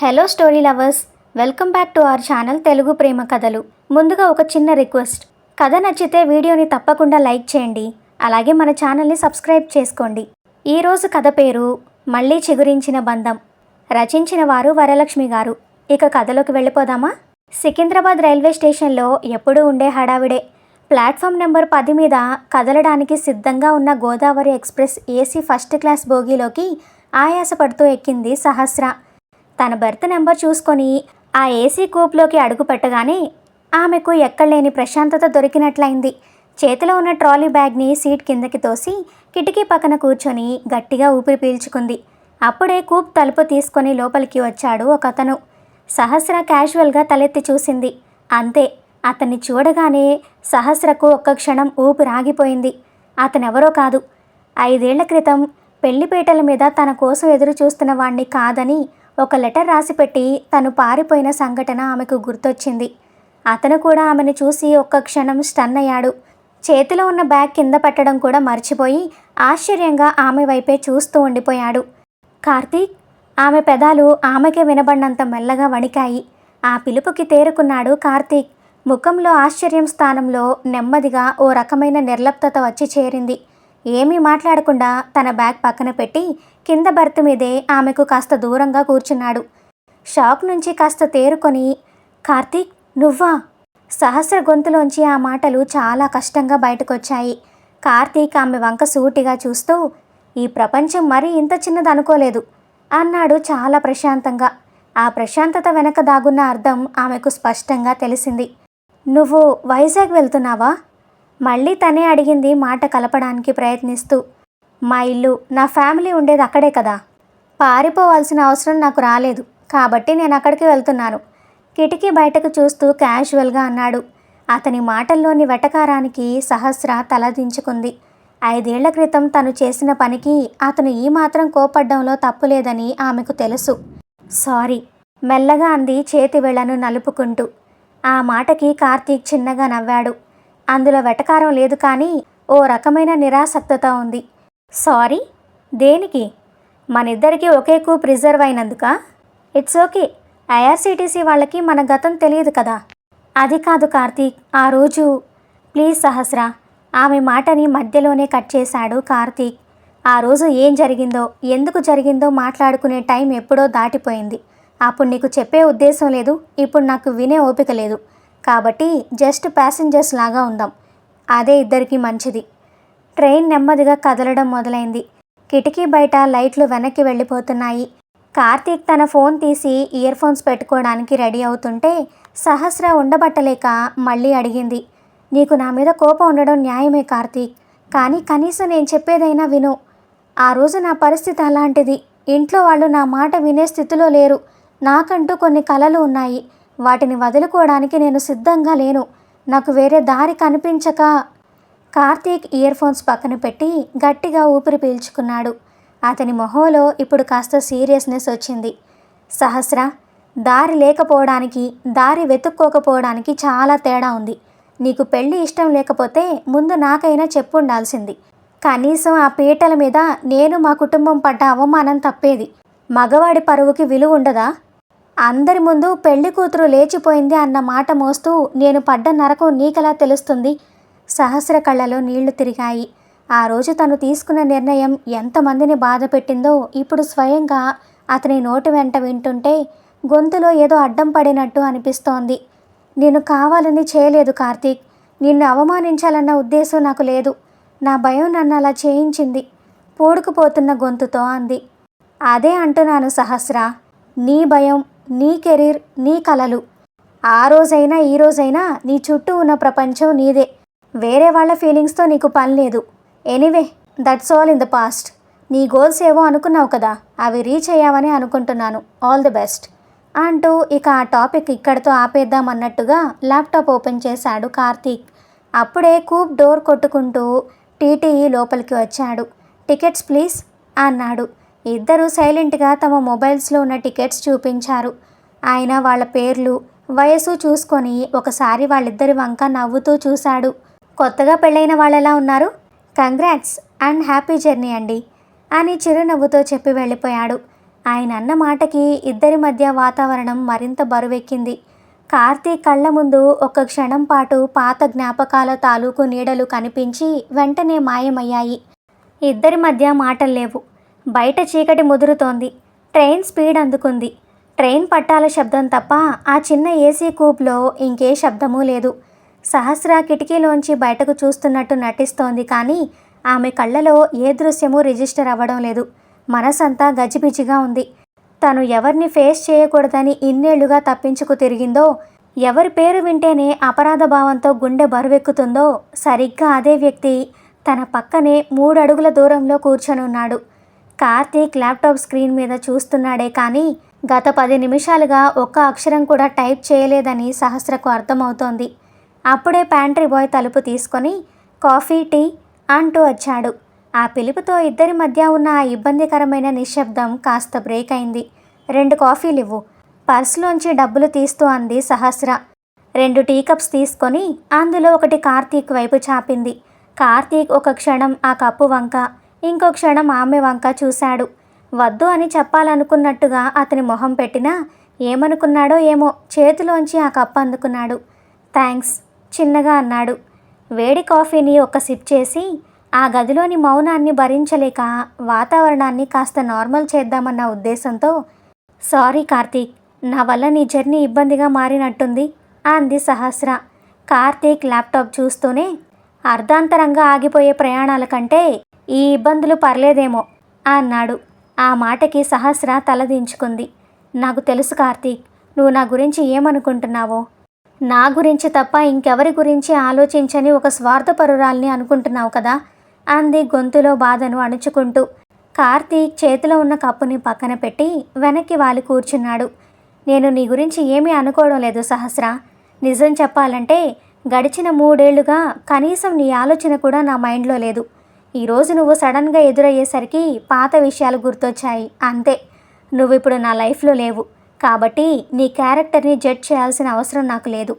Hello story lovers, welcome back to our channel Telugu ప్రేమ కథలు. ముందుగా ఒక చిన్న రిక్వెస్ట్, కథ నచ్చితే వీడియోని తప్పకుండా లైక్ చేయండి. అలాగే మన ఛానల్ని సబ్స్క్రైబ్ చేసుకోండి. ఈరోజు కథ పేరు మళ్ళీ చిగురించిన బంధం. రచించిన వారు వరలక్ష్మి గారు. ఇక కథలోకి వెళ్ళిపోదామా? సికింద్రాబాద్ రైల్వే స్టేషన్లో ఎప్పుడూ ఉండే హడావిడే. ప్లాట్ఫామ్ నెంబర్ 10 మీద కదలడానికి సిద్ధంగా ఉన్న Godavari express AC first class బోగీలోకి ఆయాసపడుతూ ఎక్కింది సహస్ర. తన బెర్త్ నెంబర్ చూసుకొని ఆ ఏసీ కూప్లోకి అడుగు పెట్టగానే ఆమెకు ఎక్కడలేని ప్రశాంతత దొరికినట్లయింది. చేతిలో ఉన్న ట్రాలీ బ్యాగ్ని సీట్ కిందకి తోసి కిటికీ పక్కన కూర్చొని గట్టిగా ఊపిరి పీల్చుకుంది. అప్పుడే కూప్ తలుపు తీసుకొని లోపలికి వచ్చాడు ఒకతను. సహస్ర క్యాజువల్గా తలెత్తి చూసింది. అంతే, అతన్ని చూడగానే సహస్రకు ఒక్క క్షణం ఊపిరాగిపోయింది. అతనెవరో కాదు, 5 ఏళ్ల క్రితం పెళ్లిపీటల మీద తన కోసం ఎదురు చూస్తున్న వాణ్ణి కాదని ఒక లెటర్ రాసిపెట్టి తను పారిపోయిన సంఘటన ఆమెకు గుర్తొచ్చింది. అతను కూడా ఆమెను చూసి ఒక్క క్షణం స్టన్ అయ్యాడు. చేతిలో ఉన్న బ్యాగ్ కింద పెట్టడం కూడా మర్చిపోయి ఆశ్చర్యంగా ఆమె వైపే చూస్తూ ఉండిపోయాడు. కార్తీక్! ఆమె పెదాలు ఆమెకే వినబడినంత మెల్లగా వణికాయి. ఆ పిలుపుకి తేరుకున్నాడు కార్తీక్. ముఖంలో ఆశ్చర్యం స్థానంలో నెమ్మదిగా ఓ రకమైన నిర్లిప్తత వచ్చి చేరింది. ఏమీ మాట్లాడకుండా తన బ్యాగ్ పక్కన పెట్టి కింద బెర్త్ మీదే ఆమెకు కాస్త దూరంగా కూర్చున్నాడు. షాక్ నుంచి కాస్త తేరుకొని, కార్తీక్ నువ్వా? సహస్ర గొంతులోంచి ఆ మాటలు చాలా కష్టంగా బయటకొచ్చాయి. కార్తీక్ ఆమె వంక సూటిగా చూస్తూ, ఈ ప్రపంచం మరీ ఇంత చిన్నదనుకోలేదు అన్నాడు చాలా ప్రశాంతంగా. ఆ ప్రశాంతత వెనక దాగున్న అర్థం ఆమెకు స్పష్టంగా తెలిసింది. నువ్వు వైజాగ్ వెళ్తున్నావా? మళ్ళీ తనే అడిగింది మాట కలపడానికి ప్రయత్నిస్తూ. మా ఇల్లు, నా ఫ్యామిలీ ఉండేది అక్కడే కదా. పారిపోవాల్సిన అవసరం నాకు రాలేదు కాబట్టి నేను అక్కడికి వెళ్తున్నాను. కిటికీ బయటకు చూస్తూ క్యాజువల్గా అన్నాడు. అతని మాటల్లోని వెటకారానికి సహస్ర తలదించుకుంది. 5 ఏళ్ల క్రితం తను చేసిన పనికి అతను ఈ మాత్రం కోపడ్డంలో తప్పులేదని ఆమెకు తెలుసు. సారీ, మెల్లగా అంది చేతి వేళ్లను నలుపుకుంటూ. ఆ మాటకి కార్తీక్ చిన్నగా నవ్వాడు. అందులో వెటకారం లేదు, కానీ ఓ రకమైన నిరాసక్తత ఉంది. సారీ దేనికి? మనిద్దరికీ ఒకే Koop reserve అయినందుక? It's okay, IRCTC వాళ్ళకి మన గతం తెలియదు కదా. అది కాదు కార్తీక్, ఆ రోజు. ప్లీజ్ సహస్ర, ఆమె మాటని మధ్యలోనే కట్ చేశాడు కార్తీక్. ఆ రోజు ఏం జరిగిందో, ఎందుకు జరిగిందో మాట్లాడుకునే టైం ఎప్పుడో దాటిపోయింది. అప్పుడు నీకు చెప్పే ఉద్దేశం లేదు, ఇప్పుడు నాకు వినే ఓపిక లేదు. కాబట్టి జస్ట్ ప్యాసింజర్స్ లాగా ఉందాం, అదే ఇద్దరికీ మంచిది. ట్రైన్ నెమ్మదిగా కదలడం మొదలైంది. కిటికీ బయట లైట్లు వెనక్కి వెళ్ళిపోతున్నాయి. కార్తీక్ తన ఫోన్ తీసి ఇయర్ ఫోన్స్ పెట్టుకోవడానికి రెడీ అవుతుంటే సహస్ర ఉండబట్టలేక మళ్ళీ అడిగింది. నీకు నా మీద కోపం ఉండడం న్యాయమే కార్తీక్, కానీ కనీసం నేను చెప్పేదైనా విను. ఆ రోజు నా పరిస్థితి అలాంటిది. ఇంట్లో వాళ్ళు నా మాట వినే స్థితిలో లేరు. నాకంటూ కొన్ని కలలు ఉన్నాయి. వాటిని వదులుకోవడానికి నేను సిద్ధంగా లేను. నాకు వేరే దారి కనిపించక. కార్తీక్ ఇయర్ ఫోన్స్ పక్కన పెట్టి గట్టిగా ఊపిరి పీల్చుకున్నాడు. అతని మొహంలో ఇప్పుడు కాస్త సీరియస్నెస్ వచ్చింది. సహస్ర, దారి లేకపోవడానికి, దారి వెతుక్కోకపోవడానికి చాలా తేడా ఉంది. నీకు పెళ్ళి ఇష్టం లేకపోతే ముందు నాకైనా చెప్పుండాల్సింది. కనీసం ఆ పీటల మీద నేను మా కుటుంబం పడ్డ అవమానం తప్పేది. మగవాడి పరువుకి విలువ ఉండదా? అందరి ముందు పెళ్లి కూతురు లేచిపోయింది అన్న మాట మోస్తూ నేను పడ్డ నరకం నీకెలా తెలుస్తుంది? సహస్ర కళ్ళలో నీళ్లు తిరిగాయి. ఆ రోజు తను తీసుకున్న నిర్ణయం ఎంతమందిని బాధ పెట్టిందో ఇప్పుడు స్వయంగా అతని నోటి వెంట వింటుంటే గొంతులో ఏదో అడ్డం పడినట్టు అనిపిస్తోంది. నేను కావాలని చేయలేదు కార్తీక్. నిన్ను అవమానించాలన్న ఉద్దేశం నాకు లేదు. నా భయం నన్ను అలా చేయించింది, పూడుకుపోతున్న గొంతుతో అంది. అదే అంటున్నాను సహస్ర, నీ భయం, నీ కెరీర్, నీ కలలు. ఆ రోజైనా ఈ రోజైనా నీ చుట్టూ ఉన్న ప్రపంచం నీదే. వేరే వాళ్ళ ఫీలింగ్స్తో నీకు పని లేదు. Anyway, that's all in the past. నీ గోల్స్ ఏవో అనుకున్నావు కదా, అవి రీచ్ అయ్యావని అనుకుంటున్నాను. ఆల్ ది బెస్ట్ అంటూ ఇక ఆ టాపిక్ ఇక్కడితో ఆపేద్దామన్నట్టుగా ల్యాప్టాప్ ఓపెన్ చేశాడు కార్తీక్. అప్పుడే కూప్ డోర్ కొట్టుకుంటూ టీటీఈ లోపలికి వచ్చాడు. టికెట్స్ ప్లీజ్ అన్నాడు. ఇద్దరూ సైలెంట్గా తమ మొబైల్స్లో ఉన్న టికెట్స్ చూపించారు. ఆయన వాళ్ళ పేర్లు, వయసు చూసుకొని ఒకసారి వాళ్ళిద్దరి వంక నవ్వుతూ చూశాడు. కొత్తగా పెళ్ళైన వాళ్ళెలా ఉన్నారు? కంగ్రాట్స్ అండ్ హ్యాపీ జర్నీ అండి అని చిరునవ్వుతో చెప్పి వెళ్ళిపోయాడు. ఆయన అన్న మాటకి ఇద్దరి మధ్య వాతావరణం మరింత బరువెక్కింది. కార్తీక్ కళ్ళ ముందు ఒక క్షణం పాటు పాత జ్ఞాపకాల తాలూకు నీడలు కనిపించి వెంటనే మాయమయ్యాయి. ఇద్దరి మధ్య మాటలు లేవు. బయట చీకటి ముదురుతోంది. ట్రైన్ స్పీడ్ అందుకుంది. ట్రైన్ పట్టాల శబ్దం తప్ప ఆ చిన్న ఏసీ కూప్లో ఇంకే శబ్దమూ లేదు. సహస్ర కిటికీలోంచి బయటకు చూస్తున్నట్టు నటిస్తోంది, కానీ ఆమె కళ్ళలో ఏ దృశ్యమూ రిజిస్టర్ అవ్వడం లేదు. మనసంతా గజిబిజిగా ఉంది. తను ఎవరిని ఫేస్ చేయకూడదని ఇన్నేళ్లుగా తప్పించుకు తిరిగిందో, ఎవరి పేరు వింటేనే అపరాధ భావంతో గుండె బరువెక్కుతుందో, సరిగ్గా అదే వ్యక్తి తన పక్కనే 3 అడుగుల దూరంలో కూర్చొనున్నాడు. కార్తీక్ ల్యాప్టాప్ స్క్రీన్ మీద చూస్తున్నాడే కానీ గత 10 నిమిషాలుగా ఒక్క అక్షరం కూడా టైప్ చేయలేదని సహస్రకు అర్థమవుతోంది. అప్పుడే ప్యాంట్రీ బాయ్ తలుపు తీసుకొని కాఫీ, టీ అంటూ వచ్చాడు. ఆ పిలుపుతో ఇద్దరి మధ్య ఉన్న ఆ ఇబ్బందికరమైన నిశ్శబ్దం కాస్త బ్రేక్ అయింది. 2 కాఫీలివ్వు, పర్సులోంచి డబ్బులు తీస్తూ అంది సహస్ర. 2 టీ కప్స్ తీసుకొని అందులో ఒకటి కార్తీక్ వైపు చాపింది. కార్తీక్ ఒక క్షణం ఆ కప్పు వంక, ఇంకో క్షణం ఆమె వంక చూశాడు. వద్దు అని చెప్పాలనుకున్నట్టుగా అతని మొహం పెట్టినా ఏమనుకున్నాడో ఏమో చేతిలోంచి ఆ కప్పు అందుకున్నాడు. థ్యాంక్స్ చిన్నగా అన్నాడు. వేడి కాఫీని ఒక సిప్ చేసి ఆ గదిలోని మౌనాన్ని భరించలేక వాతావరణాన్ని కాస్త నార్మల్ చేద్దామన్న ఉద్దేశంతో, సారీ కార్తీక్, నా వల్ల నీ జర్నీ ఇబ్బందిగా మారినట్టుంది అంది సహస్ర. కార్తీక్ ల్యాప్టాప్ చూస్తూనే, అర్ధాంతరంగా ఆగిపోయే ప్రయాణాల కంటే ఈ ఇబ్బందులు పర్లేదేమో అన్నాడు. ఆ మాటకి సహస్ర తలదించుకుంది. నాకు తెలుసు కార్తీక్, నువ్వు నా గురించి ఏమనుకుంటున్నావో. నా గురించి తప్ప ఇంకెవరి గురించి ఆలోచించని ఒక స్వార్థపరురాల్ని అనుకుంటున్నావు కదా అంది గొంతులో బాధను అణుచుకుంటూ. కార్తీక్ చేతిలో ఉన్న కప్పుని పక్కన పెట్టి వెనక్కి వాలి కూర్చున్నాడు. నేను నీ గురించి ఏమీ అనుకోవడం లేదు సహస్ర. నిజం చెప్పాలంటే గడిచిన 3 ఏళ్లుగా కనీసం నీ ఆలోచన కూడా నా మైండ్లో లేదు. ఈరోజు నువ్వు సడన్గా ఎదురయ్యేసరికి పాత విషయాలు గుర్తొచ్చాయి, అంతే. నువ్వు ఇప్పుడు నా లైఫ్లో లేవు కాబట్టి నీ క్యారెక్టర్ని జడ్జ్ చేయాల్సిన అవసరం నాకు లేదు.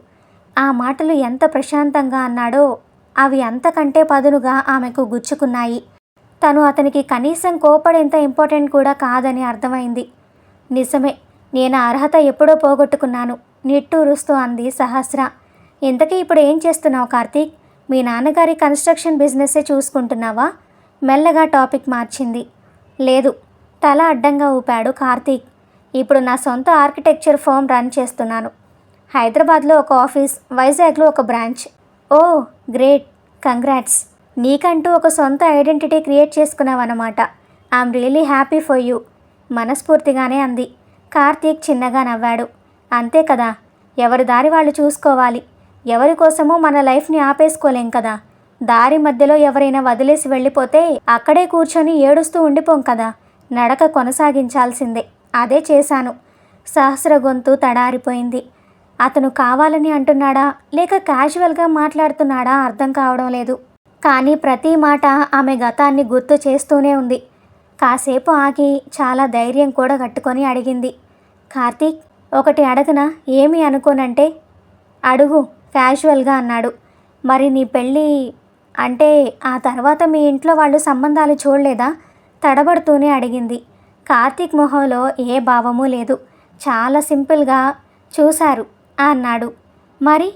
ఆ మాటలు ఎంత ప్రశాంతంగా అన్నాడో అవి అంతకంటే పదునుగా ఆమెకు గుచ్చుకున్నాయి. తను అతనికి కనీసం కోపడేంత ఇంపార్టెంట్ కూడా కాదని అర్థమైంది. నిజమే, నేను అర్హత ఎప్పుడో పోగొట్టుకున్నాను నిట్టూరుస్తూ అంది సహస్ర. ఇంతకీ ఇప్పుడు ఏం చేస్తున్నావు కార్తీక్? మీ నాన్నగారి కన్స్ట్రక్షన్ బిజినెస్సే చూసుకుంటున్నావా? మెల్లగా టాపిక్ మార్చింది. లేదు, తల అడ్డంగా ఊపాడు కార్తీక్. ఇప్పుడు నా సొంత ఆర్కిటెక్చర్ ఫర్మ్ రన్ చేస్తున్నాను. హైదరాబాద్లో ఒక ఆఫీస్, వైజాగ్లో ఒక బ్రాంచ్. ఓ గ్రేట్, కంగ్రాట్స్. నీకంటూ ఒక సొంత ఐడెంటిటీ క్రియేట్ చేసుకున్నావన్నమాట. I'm really happy for you మనస్ఫూర్తిగానే అంది. కార్తీక్ చిన్నగా నవ్వాడు. అంతే కదా, ఎవరి దారి వాళ్ళు చూసుకోవాలి. ఎవరి కోసమో మన లైఫ్ని ఆపేసుకోలేం కదా. దారి మధ్యలో ఎవరైనా వదిలేసి వెళ్ళిపోతే అక్కడే కూర్చొని ఏడుస్తూ ఉండిపోం కదా. నడక కొనసాగించాల్సిందే. అదే చేశాను. సహస్ర గొంతు తడారిపోయింది. అతను కావాలని అంటున్నాడా లేక క్యాజువల్గా మాట్లాడుతున్నాడా అర్థం కావడం లేదు. కానీ ప్రతి మాట ఆమె గతాన్ని గుర్తు చేస్తూనే ఉంది. కాసేపు ఆగి చాలా ధైర్యం కూడా కట్టుకొని అడిగింది. కార్తీక్, ఒకటి అడగనా? ఏమీ అనుకోనంటే. అడుగు క్యాజువల్గా అన్నాడు. మరి నీ పెళ్ళి అంటే ఆ తర్వాత మీ ఇంట్లో వాళ్ళు సంబంధాలు చూడలేదా? తడబడుతూనే అడిగింది. కార్తీక్ మొహంలో ఏ భావమూ లేదు. చాలా సింపుల్గా చూశారు అన్నాడు. మరి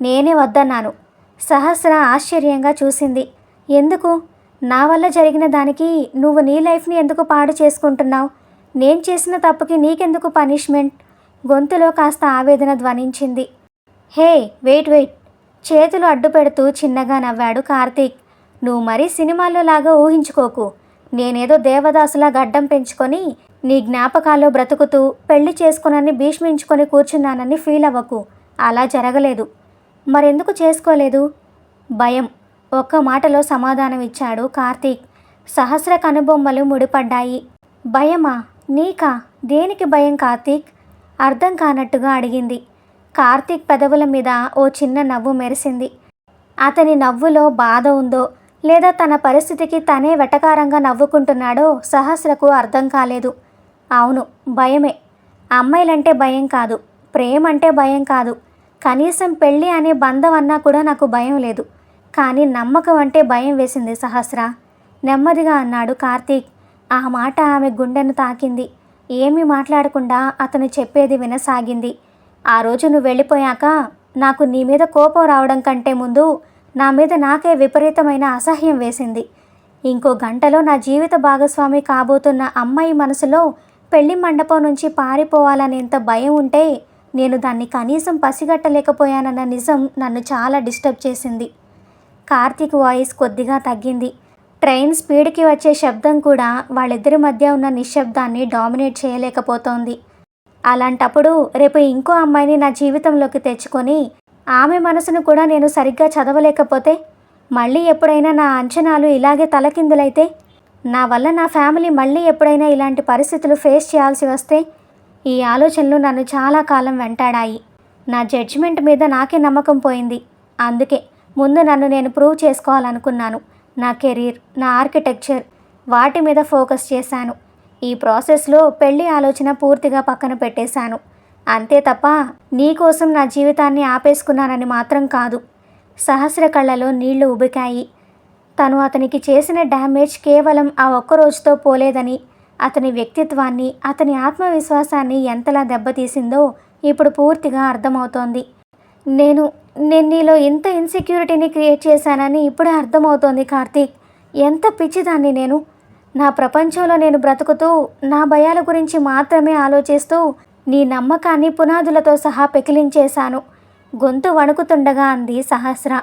నేనే వద్దన్నాను. సహస్ర ఆశ్చర్యంగా చూసింది. ఎందుకు? నా వల్ల జరిగిన దానికి నువ్వు నీ లైఫ్ని ఎందుకు పాడు చేసుకుంటున్నావు? నేను చేసిన తప్పుకి నీకెందుకు పనిష్మెంట్? గొంతులో కాస్త ఆవేదన ధ్వనించింది. హే వెయిట్, చేతులు అడ్డు పెడుతూ చిన్నగా నవ్వాడు కార్తీక్. నువ్వు మరీ సినిమాల్లో లాగా ఊహించుకోకు. నేనేదో దేవదాసులా గడ్డం పెంచుకొని నీ జ్ఞాపకాల్లో బ్రతుకుతూ పెళ్లి చేసుకునని భీష్మించుకొని కూర్చున్నానని ఫీల్ అవ్వకు. అలా జరగలేదు. మరెందుకు చేసుకోలేదు? భయం. ఒక్క మాటలో సమాధానం ఇచ్చాడు కార్తీక్. సహస్ర కనుబొమ్మలు ముడిపడ్డాయి. భయమా? నీకా? దేనికి భయం కార్తీక్? అర్థం కానట్టుగా అడిగింది. కార్తీక్ పెదవుల మీద ఓ చిన్న నవ్వు మెరిసింది. అతని నవ్వులో బాధ ఉందో లేదా తన పరిస్థితికి తనే వెటకారంగా నవ్వుకుంటున్నాడో సహస్రకు అర్థం కాలేదు. అవును, భయమే. అమ్మాయిలంటే భయం కాదు, ప్రేమ అంటే భయం కాదు, కనీసం పెళ్ళి అనే బంధం అన్నా కూడా నాకు భయం లేదు. కానీ నమ్మకం అంటే భయం వేసింది సహస్ర. నెమ్మదిగా అన్నాడు కార్తీక్. ఆ మాట ఆమె గుండెను తాకింది. ఏమీ మాట్లాడకుండా అతను చెప్పేది వినసాగింది. ఆ రోజు నువ్వు వెళ్ళిపోయాక నాకు నీ మీద కోపం రావడం కంటే ముందు నా మీద నాకే విపరీతమైన అసహ్యం వేసింది. ఇంకో గంటలో నా జీవిత భాగస్వామి కాబోతున్న అమ్మాయి మనసులో పెళ్లి మండపం నుంచి పారిపోవాలనేంత భయం ఉంటే నేను దాన్ని కనీసం పసిగట్టలేకపోయానన్న నిజం నన్ను చాలా డిస్టర్బ్ చేసింది. కార్తీక్ వాయిస్ కొద్దిగా తగ్గింది. ట్రైన్ స్పీడ్కి వచ్చే శబ్దం కూడా వాళ్ళిద్దరి మధ్య ఉన్న నిశ్శబ్దాన్ని డామినేట్ చేయలేకపోతోంది. అలాంటప్పుడు రేపు ఇంకో అమ్మాయిని నా జీవితంలోకి తెచ్చుకొని ఆమె మనసును కూడా నేను సరిగ్గా చదవలేకపోతే, మళ్ళీ ఎప్పుడైనా నా అంచనాలు ఇలాగే తలకిందులైతే, నా వల్ల నా ఫ్యామిలీ మళ్ళీ ఎప్పుడైనా ఇలాంటి పరిస్థితులు ఫేస్ చేయాల్సి వస్తే, ఈ ఆలోచనలు నన్ను చాలా కాలం వెంటాడాయి. నా జడ్జిమెంట్ మీద నాకే నమ్మకం పోయింది. అందుకే ముందు నన్ను నేను ప్రూవ్ చేసుకోవాలనుకున్నాను. నా కెరీర్, నా ఆర్కిటెక్చర్, వాటి మీద ఫోకస్ చేశాను. ఈ ప్రాసెస్లో పెళ్లి ఆలోచన పూర్తిగా పక్కన పెట్టేశాను. అంతే తప్ప నీకోసం నా జీవితాన్ని ఆపేసుకున్నానని మాత్రం కాదు. సహస్ర కళ్ళలో నీళ్లు ఉబికాయి. తను అతనికి చేసిన డ్యామేజ్ కేవలం ఆ ఒక్కరోజుతో పోలేదని, అతని వ్యక్తిత్వాన్ని, అతని ఆత్మవిశ్వాసాన్ని ఎంతలా దెబ్బతీసిందో ఇప్పుడు పూర్తిగా అర్థమవుతోంది. నేను నీలో ఇంత ఇన్సెక్యూరిటీని క్రియేట్ చేశానని ఇప్పుడే అర్థమవుతోంది కార్తీక్. ఎంత పిచ్చిదాన్ని నేను. నా ప్రపంచంలో నేను బ్రతుకుతూ నా భయాల గురించి మాత్రమే ఆలోచిస్తూ నీ నమ్మకాన్ని పునాదులతో సహా పెకిలించేశాను. గొంతు వణుకుతుండగా అంది సహస్ర.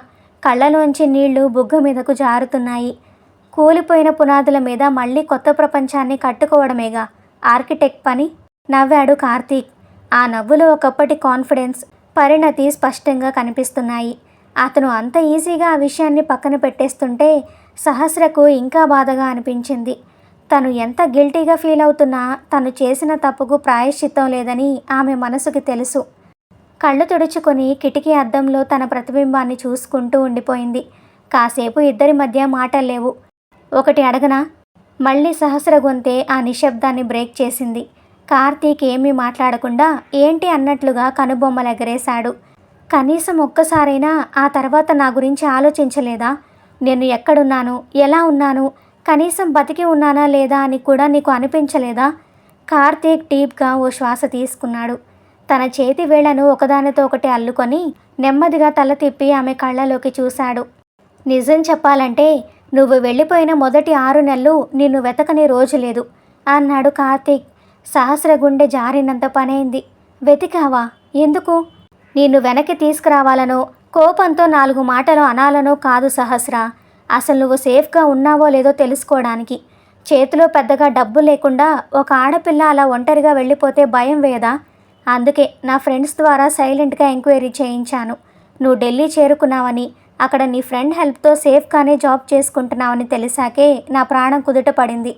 కళ్ళలోంచి నీళ్లు బుగ్గ మీదకు జారుతున్నాయి. కూలిపోయిన పునాదుల మీద మళ్ళీ కొత్త ప్రపంచాన్ని కట్టుకోవడమేగా ఆర్కిటెక్ట్ పని. నవ్వాడు కార్తీక్. ఆ నవ్వులో ఒకప్పటి కాన్ఫిడెన్స్, పరిణతి స్పష్టంగా కనిపిస్తున్నాయి. అతను అంత ఈజీగా ఆ విషయాన్ని పక్కన పెట్టేస్తుంటే సహస్రకు ఇంకా బాధగా అనిపించింది. తను ఎంత గిల్టీగా ఫీల్ అవుతున్నా తను చేసిన తప్పుకు ప్రాయశ్చిత్తం లేదని ఆమె మనసుకి తెలుసు. కళ్ళు తుడుచుకొని కిటికీ అద్దంలో తన ప్రతిబింబాన్ని చూసుకుంటూ ఉండిపోయింది. కాసేపు ఇద్దరి మధ్య మాటలు లేవు. ఒకటి అడగనా? మళ్ళీ సహస్ర గొంతే ఆ నిశ్శబ్దాన్ని బ్రేక్ చేసింది. కార్తీక్ ఏమీ మాట్లాడకుండా ఏంటి అన్నట్లుగా కనుబొమ్మలెగరేశాడు. కనీసం ఒక్కసారైనా ఆ తర్వాత నా గురించి ఆలోచించలేదా? నేను ఎక్కడున్నాను, ఎలా ఉన్నాను, కనీసం బతికి ఉన్నానా లేదా అని కూడా నీకు అనిపించలేదా? కార్తీక్ డీప్గా ఓ శ్వాస తీసుకున్నాడు. తన చేతి వేళ్లను ఒకదానితో ఒకటి అల్లుకొని నెమ్మదిగా తల తిప్పి ఆమె కళ్ళలోకి చూశాడు. నిజం చెప్పాలంటే నువ్వు వెళ్ళిపోయిన మొదటి 6 నెలలు నిన్ను వెతకని రోజు లేదు అన్నాడు కార్తీక్. సహస్ర గుండె జారినంత పనైంది. వెతికావా? ఎందుకు? నిన్ను వెనక్కి తీసుకురావాలనో, కోపంతో 4 మాటలు అనాలనో కాదు సహస్ర. అసలు నువ్వు సేఫ్గా ఉన్నావో లేదో తెలుసుకోవడానికి. చేతిలో పెద్దగా డబ్బు లేకుండా ఒక ఆడపిల్ల అలా ఒంటరిగా వెళ్ళిపోతే భయం వేయదా? అందుకే నా ఫ్రెండ్స్ ద్వారా సైలెంట్గా ఎంక్వైరీ చేయించాను. నువ్వు ఢిల్లీ చేరుకున్నావని, అక్కడ నీ ఫ్రెండ్ హెల్ప్తో సేఫ్గానే జాబ్ చేసుకుంటున్నావని తెలిసాకే నా ప్రాణం కుదుట పడింది.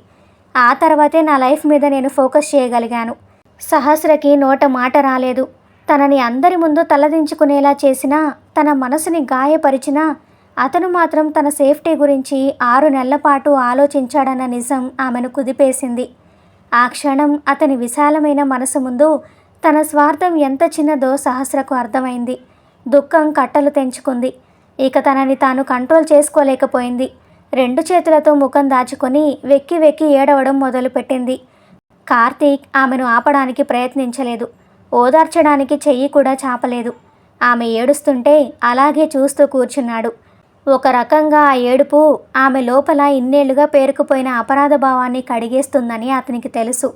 ఆ తర్వాతే నా లైఫ్ మీద నేను ఫోకస్ చేయగలిగాను. సహస్రకి నోట మాట రాలేదు. తనని అందరి ముందు తలదించుకునేలా చేసినా, తన మనసుని గాయపరిచినా అతను మాత్రం తన సేఫ్టీ గురించి 6 నెలల పాటు ఆలోచించాడన్న నిజం ఆమెను కుదిపేసింది. ఆ క్షణం అతని విశాలమైన మనసు ముందు తన స్వార్థం ఎంత చిన్నదో సహస్రకు అర్థమైంది. దుఃఖం కట్టలు తెంచుకుంది. ఇక తనని తాను కంట్రోల్ చేసుకోలేకపోయింది. 2 చేతులతో ముఖం దాచుకొని వెక్కి వెక్కి ఏడవడం మొదలుపెట్టింది. కార్తీక్ ఆమెను ఆపడానికి ప్రయత్నించలేదు. ఓదార్చడానికి చెయ్యి కూడా చాపలేదు. ఆమె ఏడుస్తుంటే అలాగే చూస్తూ కూర్చున్నాడు. ఒక రకంగా ఆ ఏడుపు ఆమె లోపల ఇన్నేళ్లుగా పేరుకుపోయిన అపరాధ భావాన్ని కడిగేస్తుందని అతనికి తెలుసు.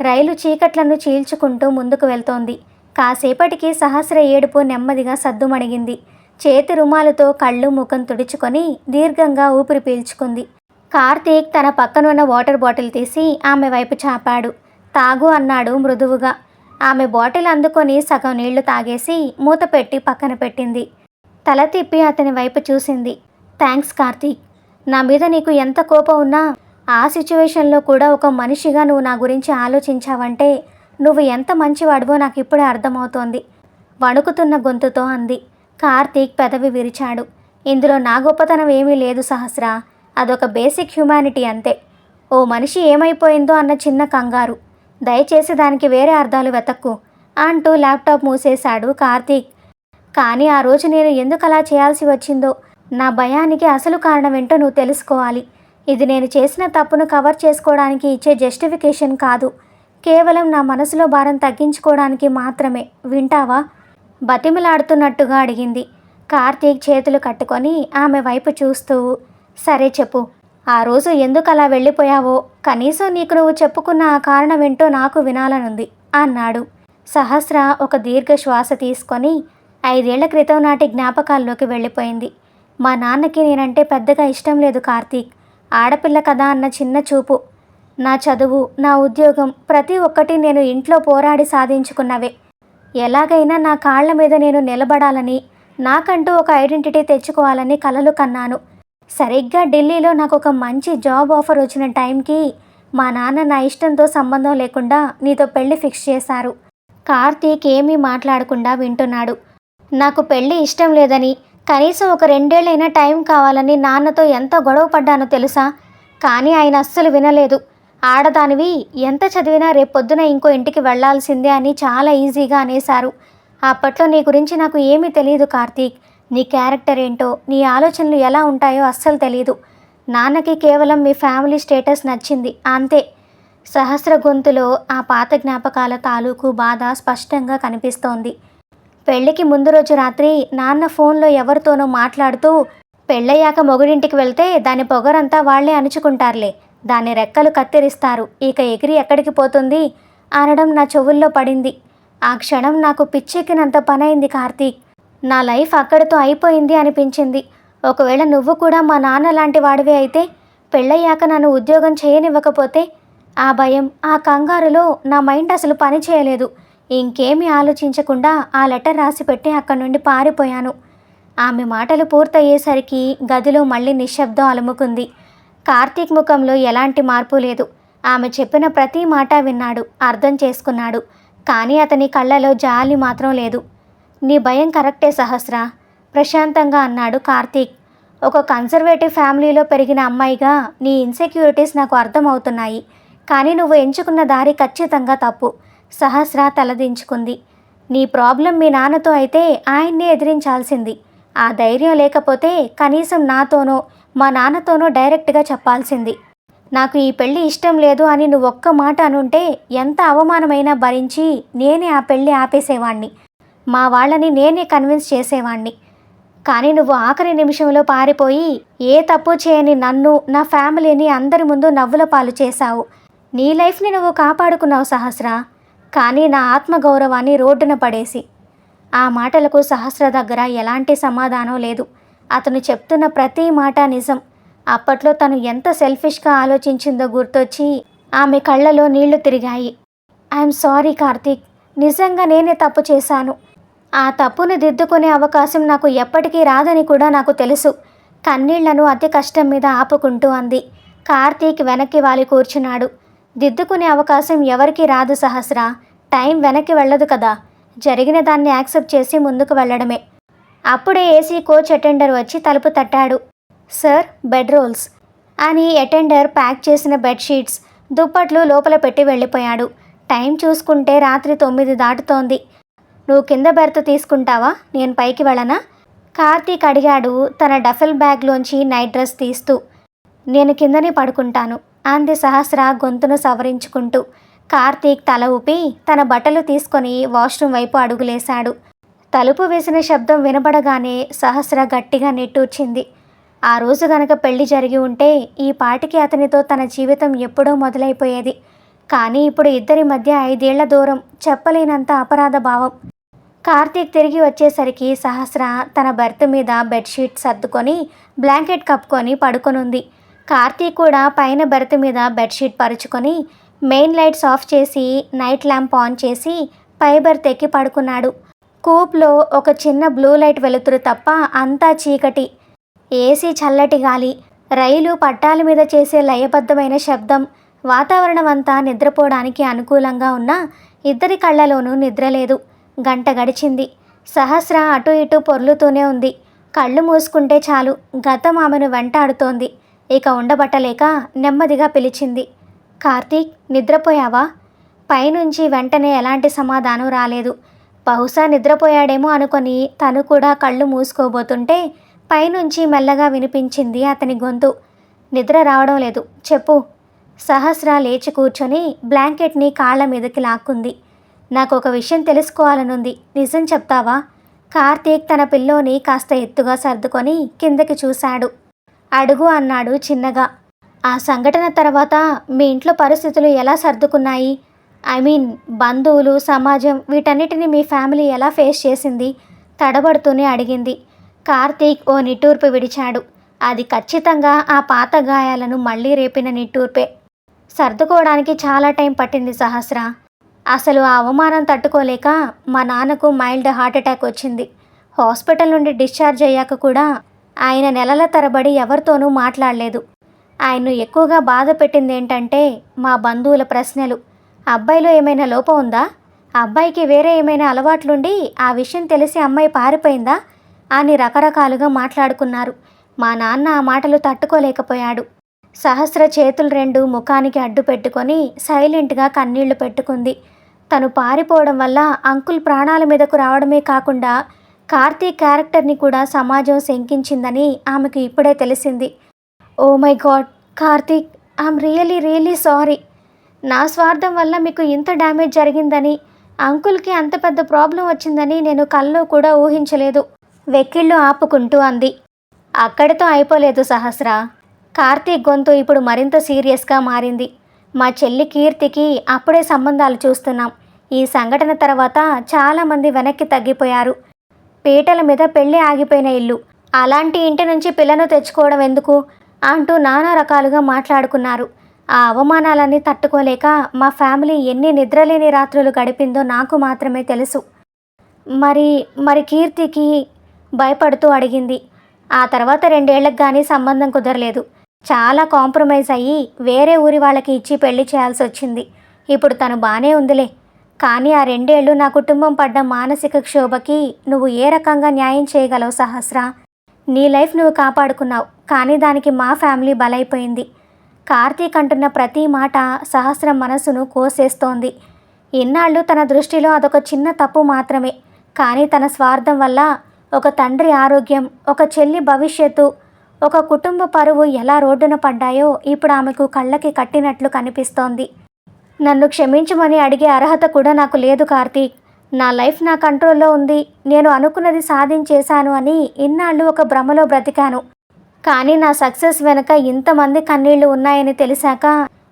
రైలు చీకట్లను చీల్చుకుంటూ ముందుకు వెళ్తోంది. కాసేపటికి సహస్ర ఏడుపు నెమ్మదిగా సద్దుమణిగింది. చేతి రుమాలుతో కళ్ళు ముఖం తుడుచుకొని దీర్ఘంగా ఊపిరి పీల్చుకుంది. కార్తీక్ తన పక్కనున్న వాటర్ బాటిల్ తీసి ఆమె వైపు చాపాడు. తాగు అన్నాడు మృదువుగా. ఆమె బాటిల్ అందుకొని సగం నీళ్లు తాగేసి మూత పెట్టి పక్కన పెట్టింది. తల తిప్పి అతని వైపు చూసింది. థ్యాంక్స్ కార్తీక్. నా మీద నీకు ఎంత కోపం ఉన్నా ఆ సిచ్యువేషన్లో కూడా ఒక మనిషిగా నువ్వు నా గురించి ఆలోచించావంటే నువ్వు ఎంత మంచివాడివో నాకు ఇప్పుడే అర్థమవుతోంది. వణుకుతున్న గొంతుతో అంది. కార్తీక్ పెదవి విరిచాడు. ఇందులో నా గొప్పతనం ఏమీ లేదు సహస్ర. అదొక బేసిక్ హ్యుమానిటీ అంతే. ఓ మనిషి ఏమైపోయిందో అన్న చిన్న కంగారు. దయచేసి దానికి వేరే అర్థాలు వెతక్కు అంటూ ల్యాప్టాప్ మూసేశాడు కార్తీక్. కానీ ఆ రోజు నేను ఎందుకు అలా చేయాల్సి వచ్చిందో, నా భయానికి అసలు కారణం ఏంటో నువ్వు తెలుసుకోవాలి. ఇది నేను చేసిన తప్పును కవర్ చేసుకోవడానికి ఇచ్చే జస్టిఫికేషన్ కాదు. కేవలం నా మనసులో భారం తగ్గించుకోవడానికి మాత్రమే. వింటావా? బతిమిలాడుతున్నట్టుగా అడిగింది. కార్తీక్ చేతులు కట్టుకొని ఆమె వైపు చూస్తూ, సరే చెప్పు. ఆ రోజు ఎందుకు అలా వెళ్ళిపోయావో కనీసం నీకు నువ్వు చెప్పుకున్న ఆ కారణం ఏంటో నాకు వినాలనుంది అన్నాడు. సహస్ర ఒక దీర్ఘ శ్వాస తీసుకొని 5 ఏళ్ల క్రితం నాటి జ్ఞాపకాల్లోకి వెళ్ళిపోయింది. మా నాన్నకి నేనంటే పెద్దగా ఇష్టం లేదు కార్తీక్. ఆడపిల్ల కదా అన్న చిన్న చూపు. నా చదువు, నా ఉద్యోగం ప్రతి ఒక్కటి నేను ఇంట్లో పోరాడి సాధించుకున్నవే. ఎలాగైనా నా కాళ్ల మీద నేను నిలబడాలని, నాకంటూ ఒక ఐడెంటిటీ తెచ్చుకోవాలని కలలు కన్నాను. సరిగ్గా ఢిల్లీలో నాకు ఒక మంచి జాబ్ ఆఫర్ వచ్చిన టైంకి మా నాన్న నా ఇష్టంతో సంబంధం లేకుండా నీతో పెళ్లి ఫిక్స్ చేశారు. కార్తీక్ ఏమీ మాట్లాడకుండా వింటున్నాడు. నాకు పెళ్లి ఇష్టం లేదని, కనీసం ఒక 2 ఏళ్ళైనా టైం కావాలని నాన్నతో ఎంత గొడవ పడ్డానో తెలుసా? కానీ ఆయన అస్సలు వినలేదు. ఆడదానివి ఎంత చదివినా రేపొద్దున ఇంకో ఇంటికి వెళ్లాల్సిందే అని చాలా ఈజీగా అనేశారు. అప్పట్లో నీ గురించి నాకు ఏమీ తెలియదు కార్తీక్. నీ క్యారెక్టర్ ఏంటో, నీ ఆలోచనలు ఎలా ఉంటాయో అస్సలు తెలీదు. నాన్నకి కేవలం మీ ఫ్యామిలీ స్టేటస్ నచ్చింది అంతే. సహస్ర గొంతులో ఆ పాత జ్ఞాపకాల తాలూకు బాధ స్పష్టంగా కనిపిస్తోంది. పెళ్లికి ముందు రోజు రాత్రి నాన్న ఫోన్లో ఎవరితోనో మాట్లాడుతూ, పెళ్ళయ్యాక మొగుడింటికి వెళ్తే దాని పొగరంతా వాళ్లే అణుచుకుంటారులే, దాని రెక్కలు కత్తిరిస్తారు, ఇక ఎగిరి ఎక్కడికి పోతుంది అనడం నా చెవుల్లో పడింది. ఆ క్షణం నాకు పిచ్చెక్కినంత పనైంది కార్తీక్. నా లైఫ్ అక్కడితో అయిపోయింది అనిపించింది. ఒకవేళ నువ్వు కూడా మా నాన్న లాంటి వాడివే అయితే, పెళ్ళయ్యాక నన్ను ఉద్యోగం చేయనివ్వకపోతే, ఆ భయం, ఆ కంగారులో నా మైండ్ అసలు పని చేయలేదు. ఇంకేమీ ఆలోచించకుండా ఆ లెటర్ రాసిపెట్టి అక్కడి నుండి పారిపోయాను. ఆమె మాటలు పూర్తయ్యేసరికి గదిలో మళ్ళీ నిశ్శబ్దం అలుముకుంది. కార్తీక్ ముఖంలో ఎలాంటి మార్పు లేదు. ఆమె చెప్పిన ప్రతి మాట విన్నాడు, అర్థం చేసుకున్నాడు. కానీ అతని కళ్ళలో జాలి మాత్రం లేదు. నీ భయం కరెక్టే సహస్ర, ప్రశాంతంగా అన్నాడు కార్తీక్. ఒక కన్సర్వేటివ్ ఫ్యామిలీలో పెరిగిన అమ్మాయిగా నీ ఇన్సెక్యూరిటీస్ నాకు అర్థమవుతున్నాయి. కానీ నువ్వు ఎంచుకున్న దారి ఖచ్చితంగా తప్పు. సహస్ర తలదించుకుంది. నీ ప్రాబ్లం మీ నాన్నతో అయితే ఆయన్నే ఎదిరించాల్సింది. ఆ ధైర్యం లేకపోతే కనీసం నాతోనో మా నాన్నతోనో డైరెక్ట్గా చెప్పాల్సింది. నాకు ఈ పెళ్ళి ఇష్టం లేదు అని నువ్వు ఒక్క మాట అనుంటే ఎంత అవమానమైనా భరించి నేనే ఆ పెళ్ళి ఆపేసేవాణ్ణి. మా వాళ్ళని నేనే కన్విన్స్ చేసేవాణ్ణి. కానీ నువ్వు ఆఖరి నిమిషంలో పారిపోయి ఏ తప్పు చేయని నన్ను, నా ఫ్యామిలీని అందరి ముందు నవ్వుల పాలు చేశావు. నీ లైఫ్ని నువ్వు కాపాడుకున్నావు సహస్ర, కానీ నా ఆత్మగౌరవాన్ని రోడ్డున పడేసి. ఆ మాటలకు సహస్ర దగ్గర ఎలాంటి సమాధానం లేదు. అతను చెప్తున్న ప్రతి మాట నిజం. అప్పట్లో తను ఎంత సెల్ఫిష్గా ఆలోచించిందో గుర్తొచ్చి ఆమె కళ్ళలో నీళ్లు తిరిగాయి. ఐఎమ్ సారీ కార్తీక్, నిజంగా నేనే తప్పు చేశాను. ఆ తప్పును దిద్దుకునే అవకాశం నాకు ఎప్పటికీ రాదని కూడా నాకు తెలుసు. కన్నీళ్లను అతి కష్టం మీద ఆపుకుంటూ అంది. కార్తీక్ వెనక్కి వాలి కూర్చున్నాడు. దిద్దుకునే అవకాశం ఎవరికి రాదు సహస్ర, టైం వెనక్కి వెళ్ళదు కదా. జరిగిన దాన్ని యాక్సెప్ట్ చేసి ముందుకు వెళ్ళడమే. అప్పుడే ఏసీ కోచ్ అటెండర్ వచ్చి తలుపు తట్టాడు. సార్, బెడ్ రోల్స్ అని అటెండర్ ప్యాక్ చేసిన బెడ్షీట్స్, దుప్పట్లు లోపల పెట్టి వెళ్ళిపోయాడు. టైం చూసుకుంటే రాత్రి 9 దాటుతోంది. నువ్వు కింద బెర్త్ తీసుకుంటావా, నేను పైకి వెళ్ళనా? కార్తీక్ అడిగాడు తన డఫెల్ బ్యాగ్లోంచి నైట్ డ్రెస్ తీస్తూ. నేను కిందనే పడుకుంటాను అంది సహస్ర గొంతును సవరించుకుంటూ. కార్తీక్ తల ఊపి తన బట్టలు తీసుకొని వాష్రూమ్ వైపు అడుగులేశాడు. తలుపు వేసిన శబ్దం వినబడగానే సహస్ర గట్టిగా నిట్టూర్చింది. ఆ రోజు గనక పెళ్లి జరిగి ఉంటే ఈ పాటికి అతనితో తన జీవితం ఎప్పుడో మొదలైపోయేది. కానీ ఇప్పుడు ఇద్దరి మధ్య 5 ఏళ్ల దూరం, చెప్పలేనంత అపరాధ భావం. కార్తీక్ తిరిగి వచ్చేసరికి సహస్ర తన బెర్త్ మీద బెడ్షీట్ సర్దుకొని బ్లాంకెట్ కప్పుకొని పడుకొనుంది. కార్తీక్ కూడా పైన బెర్త్ మీద బెడ్షీట్ పరుచుకొని మెయిన్ లైట్స్ ఆఫ్ చేసి నైట్ ల్యాంప్ ఆన్ చేసి పై బెర్త్ ఎక్కి పడుకున్నాడు. కూప్లో ఒక చిన్న బ్లూ లైట్ వెలుతురు తప్ప అంతా చీకటి. ఏసీ చల్లటి గాలి, రైలు పట్టాల మీద చేసే లయబద్ధమైన శబ్దం, వాతావరణం అంతా నిద్రపోవడానికి అనుకూలంగా ఉన్నా ఇద్దరి కళ్ళలోనూ నిద్రలేదు. గంట గడిచింది. సహస్ర అటు ఇటు పొర్లుతూనే ఉంది. కళ్ళు మూసుకుంటే చాలు గతం ఆమెను వెంటాడుతోంది. ఇక ఉండబట్టలేక నెమ్మదిగా పిలిచింది. కార్తీక్, నిద్రపోయావా? పైనుంచి వెంటనే ఎలాంటి సమాధానం రాలేదు. బహుశా నిద్రపోయాడేమో అనుకొని తను కూడా కళ్ళు మూసుకోబోతుంటే పైనుంచి మెల్లగా వినిపించింది అతని గొంతు. నిద్ర రావడం లేదు, చెప్పు. సహస్ర లేచి కూర్చొని బ్లాంకెట్ని కాళ్ళ మీదకి లాక్కుంది. నాకు ఒక విషయం తెలుసుకోవాలనుంది, నిజం చెప్తావా? కార్తీక్ తన పిల్లోని కాస్త ఎత్తుగా సర్దుకొని కిందకి చూశాడు. అడుగు అన్నాడు చిన్నగా. ఆ సంఘటన తర్వాత మీ ఇంట్లో పరిస్థితులు ఎలా సర్దుకున్నాయి? ఐ మీన్ బంధువులు, సమాజం వీటన్నిటిని మీ ఫ్యామిలీ ఎలా ఫేస్ చేసింది? తడబడుతూనే అడిగింది. కార్తీక్ ఓ నిట్టూర్పు విడిచాడు. అది ఖచ్చితంగా ఆ పాత గాయాలను మళ్ళీ రేపిన నిట్టూర్పే. సర్దుకోవడానికి చాలా టైం పట్టింది సహస్ర. అసలు ఆ అవమానం తట్టుకోలేక మా నాన్నకు మైల్డ్ హార్ట్ అటాక్ వచ్చింది. హాస్పిటల్ నుండి డిశ్చార్జ్ అయ్యాక కూడా ఆయన నెలల తరబడి ఎవరితోనూ మాట్లాడలేదు. ఆయన్ను ఎక్కువగా బాధ పెట్టింది ఏంటంటే మా బంధువుల ప్రశ్నలు. అబ్బాయిలో ఏమైనా లోపం ఉందా? అబ్బాయికి వేరే ఏమైనా అలవాట్లుండి ఆ విషయం తెలిసి అమ్మాయి పారిపోయిందా అని రకరకాలుగా మాట్లాడుకున్నారు. మా నాన్న ఆ మాటలు తట్టుకోలేకపోయాడు. సహస్ర చేతులు రెండు ముఖానికి అడ్డు పెట్టుకొని సైలెంట్గా కన్నీళ్లు పెట్టుకుంది. తను పారిపోవడం వల్ల అంకుల్ ప్రాణాల మీదకు రావడమే కాకుండా కార్తీక్ క్యారెక్టర్ని కూడా సమాజం శంకించిందని ఆమెకు ఇప్పుడే తెలిసింది. Oh my god Karthik, I'm really sorry. నా స్వార్థం వల్ల మీకు ఇంత డ్యామేజ్ జరిగిందని, అంకుల్కి అంత పెద్ద ప్రాబ్లం వచ్చిందని నేను కల్లో కూడా ఊహించలేదు. వెక్కిళ్ళు ఆపుకుంటూ అంది. అక్కడితో అయిపోలేదు సహస్ర. కార్తీక్ గొంతు ఇప్పుడు మరింత సీరియస్గా మారింది. మా చెల్లి కీర్తికి అప్పుడే సంబంధాలు చూస్తున్నాం. ఈ సంఘటన తర్వాత చాలామంది వెనక్కి తగ్గిపోయారు. పీటల మీద పెళ్ళి ఆగిపోయిన ఇల్లు, అలాంటి ఇంటి నుంచి పిల్లను తెచ్చుకోవడం ఎందుకు అంటూ నానా రకాలుగా మాట్లాడుకున్నారు. ఆ అవమానాలన్నీ తట్టుకోలేక మా ఫ్యామిలీ ఎన్ని నిద్రలేని రాత్రులు గడిపిందో నాకు మాత్రమే తెలుసు. మరి కీర్తికి భయపడుతూ అడిగింది. ఆ తర్వాత 2 ఏళ్లకు కానీ సంబంధం కుదరలేదు. చాలా కాంప్రమైజ్ అయ్యి వేరే ఊరి వాళ్ళకి ఇచ్చి పెళ్లి చేయాల్సి వచ్చింది. ఇప్పుడు తను బాగానే ఉందిలే. కానీ ఆ 2 ఏళ్ళు నా కుటుంబం పడ్డ మానసిక క్షోభకి నువ్వు ఏ రకంగా న్యాయం చేయగలవు సహస్ర? నీ లైఫ్ నువ్వు కాపాడుకున్నావు, కానీ దానికి మా ఫ్యామిలీ బలైపోయింది. కార్తీక్ అంటున్న ప్రతి మాట సహస్ర మనసును కోసేస్తోంది. ఇన్నాళ్ళు తన దృష్టిలో అదొక చిన్న తప్పు మాత్రమే. కానీ తన స్వార్థం వల్ల ఒక తండ్రి ఆరోగ్యం, ఒక చెల్లి భవిష్యత్తు, ఒక కుటుంబ పరువు ఎలా రోడ్డున పడ్డాయో ఇప్పుడు ఆమెకు కళ్ళకి కట్టినట్లు కనిపిస్తోంది. నన్ను క్షమించమని అడిగే అర్హత కూడా నాకు లేదు కార్తీక్. నా లైఫ్ నా కంట్రోల్లో ఉంది. నేను అనుకున్నది సాధించేశాను అని ఇన్నాళ్ళు ఒక భ్రమలో బ్రతికాను. కానీ నా సక్సెస్ వెనుక ఇంతమంది కన్నీళ్లు ఉన్నాయని తెలిసాక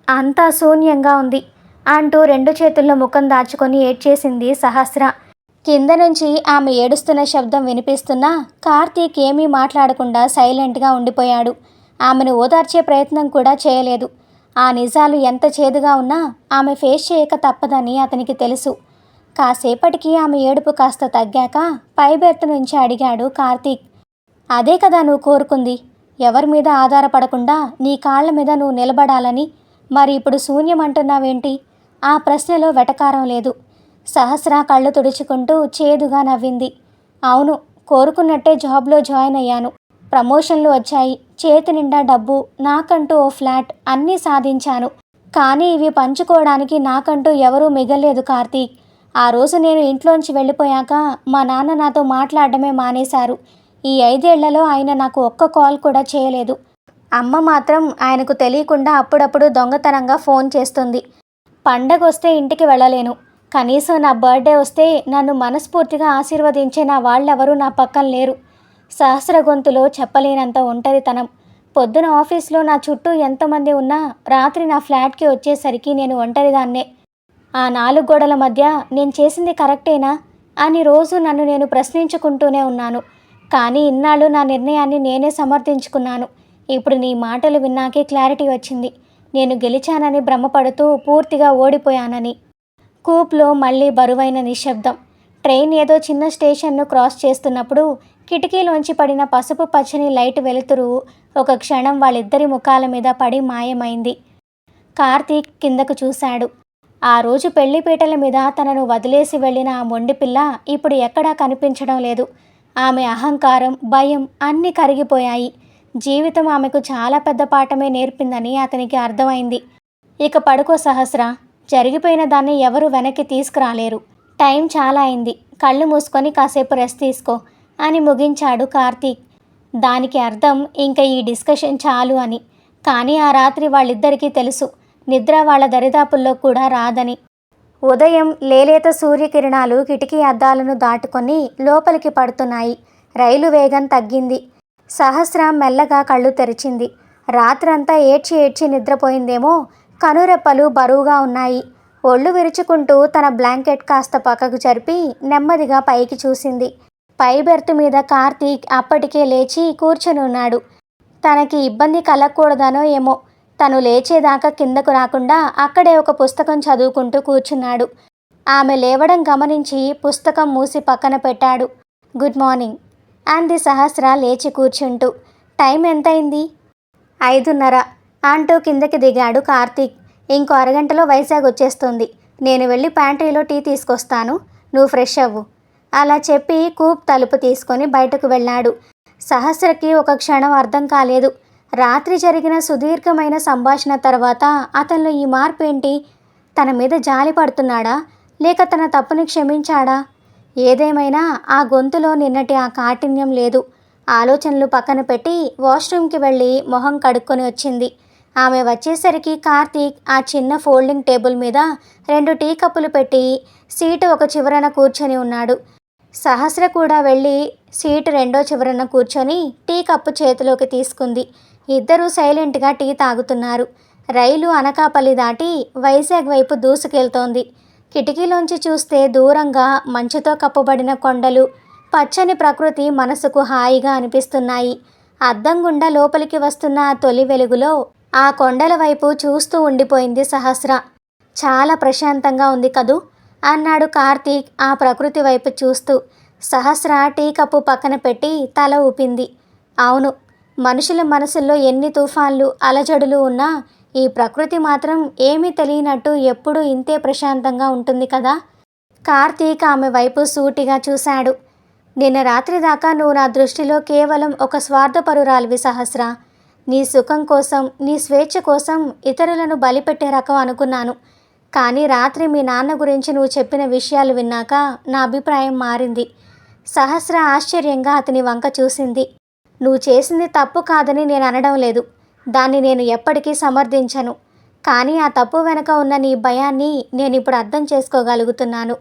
అంతా శూన్యంగా ఉంది అంటూ 2 చేతుల్లో ముఖం దాచుకొని ఏడ్చేసింది సహస్ర. కింద నుంచి ఆమె ఏడుస్తున్న శబ్దం వినిపిస్తున్నా కార్తీక్ ఏమీ మాట్లాడకుండా సైలెంట్గా ఉండిపోయాడు. ఆమెను ఓదార్చే ప్రయత్నం కూడా చేయలేదు. ఆ నిజాలు ఎంత చేదుగా ఉన్నా ఆమె ఫేస్ చేయక తప్పదని అతనికి తెలుసు. కాసేపటికి ఆమె ఏడుపు కాస్త తగ్గాక పైబెర్త్ నుంచి అడిగాడు కార్తీక్. అదే కదా నువ్వు కోరుకుంది, ఎవరి మీద ఆధారపడకుండా నీ కాళ్ల మీద నువ్వు నిలబడాలని. మరి ఇప్పుడు శూన్యం అంటున్నావేంటి? ఆ ప్రశ్నలో వెటకారం లేదు. సహస్ర కళ్ళు తుడుచుకుంటూ చేదుగా నవ్వింది. అవును, కోరుకున్నట్టే జాబ్లో జాయిన్ అయ్యాను. ప్రమోషన్లు వచ్చాయి, చేతి నిండా డబ్బు, నాకంటూ ఓ ఫ్లాట్, అన్నీ సాధించాను. కానీ ఇవి పంచుకోవడానికి నాకంటూ ఎవరూ మిగల్లేదు కార్తీక్. ఆ రోజు నేను ఇంట్లోంచి వెళ్ళిపోయాక మా నాన్న నాతో మాట్లాడడమే మానేశారు. ఈ 5 ఏళ్లలో ఆయన నాకు ఒక్క కాల్ కూడా చేయలేదు. అమ్మ మాత్రం ఆయనకు తెలియకుండా అప్పుడప్పుడు దొంగతనంగా ఫోన్ చేస్తుంది. పండగ వస్తే ఇంటికి వెళ్ళలేను. కనీసం నా బర్త్డే వస్తే నన్ను మనస్ఫూర్తిగా ఆశీర్వదించే నా వాళ్ళెవరూ నా పక్కన లేరు. సహస్ర గొంతులో చెప్పలేనంత ఒంటరితనం. పొద్దున ఆఫీస్లో నా చుట్టూ ఎంతమంది ఉన్నా రాత్రి నా ఫ్లాట్కి వచ్చేసరికి నేను ఒంటరిదాన్నే. ఆ 4 గోడల మధ్య నేను చేసింది కరెక్టేనా అని రోజు నన్ను నేను ప్రశ్నించుకుంటూనే ఉన్నాను. కానీ ఇన్నాళ్ళు నా నిర్ణయాన్ని నేనే సమర్థించుకున్నాను. ఇప్పుడు నీ మాటలు విన్నాకే క్లారిటీ వచ్చింది. నేను గెలిచానని భ్రమపడుతూ పూర్తిగా ఓడిపోయానని. కూప్లో మళ్ళీ బరువైన నిశ్శబ్దం. ట్రైన్ ఏదో చిన్న స్టేషన్ను క్రాస్ చేస్తున్నప్పుడు కిటికీలోంచి పడిన పసుపు పచ్చని లైట్ వెలుతురు ఒక క్షణం వాళ్ళిద్దరి ముఖాల మీద పడి మాయమైంది. కార్తీక్ కిందకు చూశాడు. ఆ రోజు పెళ్లిపీటల మీద తనను వదిలేసి వెళ్ళిన ఆ మొండిపిల్ల ఇప్పుడు ఎక్కడా కనిపించడం లేదు. ఆమె అహంకారం, భయం అన్నీ కరిగిపోయాయి. జీవితం ఆమెకు చాలా పెద్ద పాఠమే నేర్పిందని అతనికి అర్థమైంది. ఇక పడుకో సహస్ర, జరిగిపోయిన దాన్ని ఎవరు వెనక్కి తీసుకురాలేరు. టైం చాలా అయింది, కళ్ళు మూసుకొని కాసేపు రెస్ట్ తీసుకో అని ముగించాడు కార్తీక్. దానికి అర్థం ఇంకా ఈ డిస్కషన్ చాలు అని. కానీ ఆ రాత్రి వాళ్ళిద్దరికీ తెలుసు, నిద్ర వాళ్ళ దరిదాపుల్లో కూడా రాదని. ఉదయం లేలేత సూర్యకిరణాలు కిటికీ అద్దాలను దాటుకొని లోపలికి పడుతున్నాయి. రైలు వేగం తగ్గింది. సహస్ర మెల్లగా కళ్ళు తెరిచింది. రాత్రంతా ఏడ్చి ఏడ్చి నిద్రపోయిందేమో. కనురెప్పలు బరువుగా ఉన్నాయి. ఒళ్ళు విరుచుకుంటూ తన బ్లాంకెట్ కాస్త పక్కకు జరిపి నెమ్మదిగా పైకి చూసింది. పై బెర్త్ మీద కార్తీక్ అప్పటికే లేచి కూర్చొని ఉన్నాడు. తనకి ఇబ్బంది కలగకూడదనో ఏమో తను లేచేదాకా కిందకు రాకుండా అక్కడే ఒక పుస్తకం చదువుకుంటూ కూర్చున్నాడు. ఆమె లేవడం గమనించి పుస్తకం మూసి పక్కన పెట్టాడు. గుడ్ మార్నింగ్ అంది సహస్ర లేచి కూర్చుంటూ. టైం ఎంతైంది? 5:30 అంటూ కిందకి దిగాడు కార్తీక్. ఇంకో అరగంటలో వైజాగ్ వచ్చేస్తుంది. నేను వెళ్ళి ప్యాంట్రీలో టీ తీసుకొస్తాను, నువ్వు ఫ్రెష్ అవ్వు. అలా చెప్పి కూప్ తలుపు తీసుకొని బయటకు వెళ్ళాడు. సహస్రకి ఒక క్షణం అర్థం కాలేదు. రాత్రి జరిగిన సుదీర్ఘమైన సంభాషణ తర్వాత అతనిలో ఈ మార్పు ఏంటి? తన మీద జాలి పడుతున్నాడా, లేక తన తప్పుని క్షమించాడా? ఏదేమైనా ఆ గొంతులో నిన్నటి ఆ కాఠిన్యం లేదు. ఆలోచనలు పక్కన పెట్టి వాష్రూమ్కి వెళ్ళి మొహం కడుక్కొని వచ్చింది. ఆమె వచ్చేసరికి కార్తీక్ ఆ చిన్న ఫోల్డింగ్ టేబుల్ మీద 2 టీ కప్పులు పెట్టి సీటు ఒక చివరన కూర్చొని ఉన్నాడు. సహస్ర కూడా వెళ్ళి సీటు రెండో చివరన కూర్చొని టీ కప్పు చేతిలోకి తీసుకుంది. ఇద్దరూ సైలెంట్గా టీ తాగుతున్నారు. రైలు అనకాపల్లి దాటి వైజాగ్ వైపు దూసుకెళ్తోంది. కిటికీలోంచి చూస్తే దూరంగా మంచుతో కప్పబడిన కొండలు, పచ్చని ప్రకృతి మనసుకు హాయిగా అనిపిస్తున్నాయి. అద్దం గుండా లోపలికి వస్తున్న ఆ తొలి వెలుగులో ఆ కొండల వైపు చూస్తూ ఉండిపోయింది సహస్ర. చాలా ప్రశాంతంగా ఉంది కదూ అన్నాడు కార్తీక్ ఆ ప్రకృతి వైపు చూస్తూ. సహస్ర టీ కప్పు పక్కన పెట్టి తల ఊపింది. అవును, మనుషుల మనసుల్లో ఎన్ని తుఫాన్లు అలజడులు ఉన్నా ఈ ప్రకృతి మాత్రం ఏమీ తెలియనట్టు ఎప్పుడూ ఇంతే ప్రశాంతంగా ఉంటుంది కదా. కార్తీక్ ఆమె వైపు సూటిగా చూశాడు. నిన్న రాత్రి దాకా నువ్వు నా దృష్టిలో కేవలం ఒక స్వార్థపరురాలివి సహస్ర. నీ సుఖం కోసం, నీ స్వేచ్ఛ కోసం ఇతరులను బలిపెట్టే రకం అనుకున్నాను. కానీ రాత్రి మీ నాన్న గురించి నువ్వు చెప్పిన విషయాలు విన్నాక నా అభిప్రాయం మారింది. సహస్ర ఆశ్చర్యంగా అతని వంక చూసింది. నువ్వు చేసింది తప్పు కాదని నేను అనడం లేదు. దాన్ని నేను ఎప్పటికీ సమర్థించను. కానీ ఆ తప్పు వెనక ఉన్న నీ భయాన్ని నేను ఇప్పుడు అర్థం చేసుకోగలుగుతున్నాను.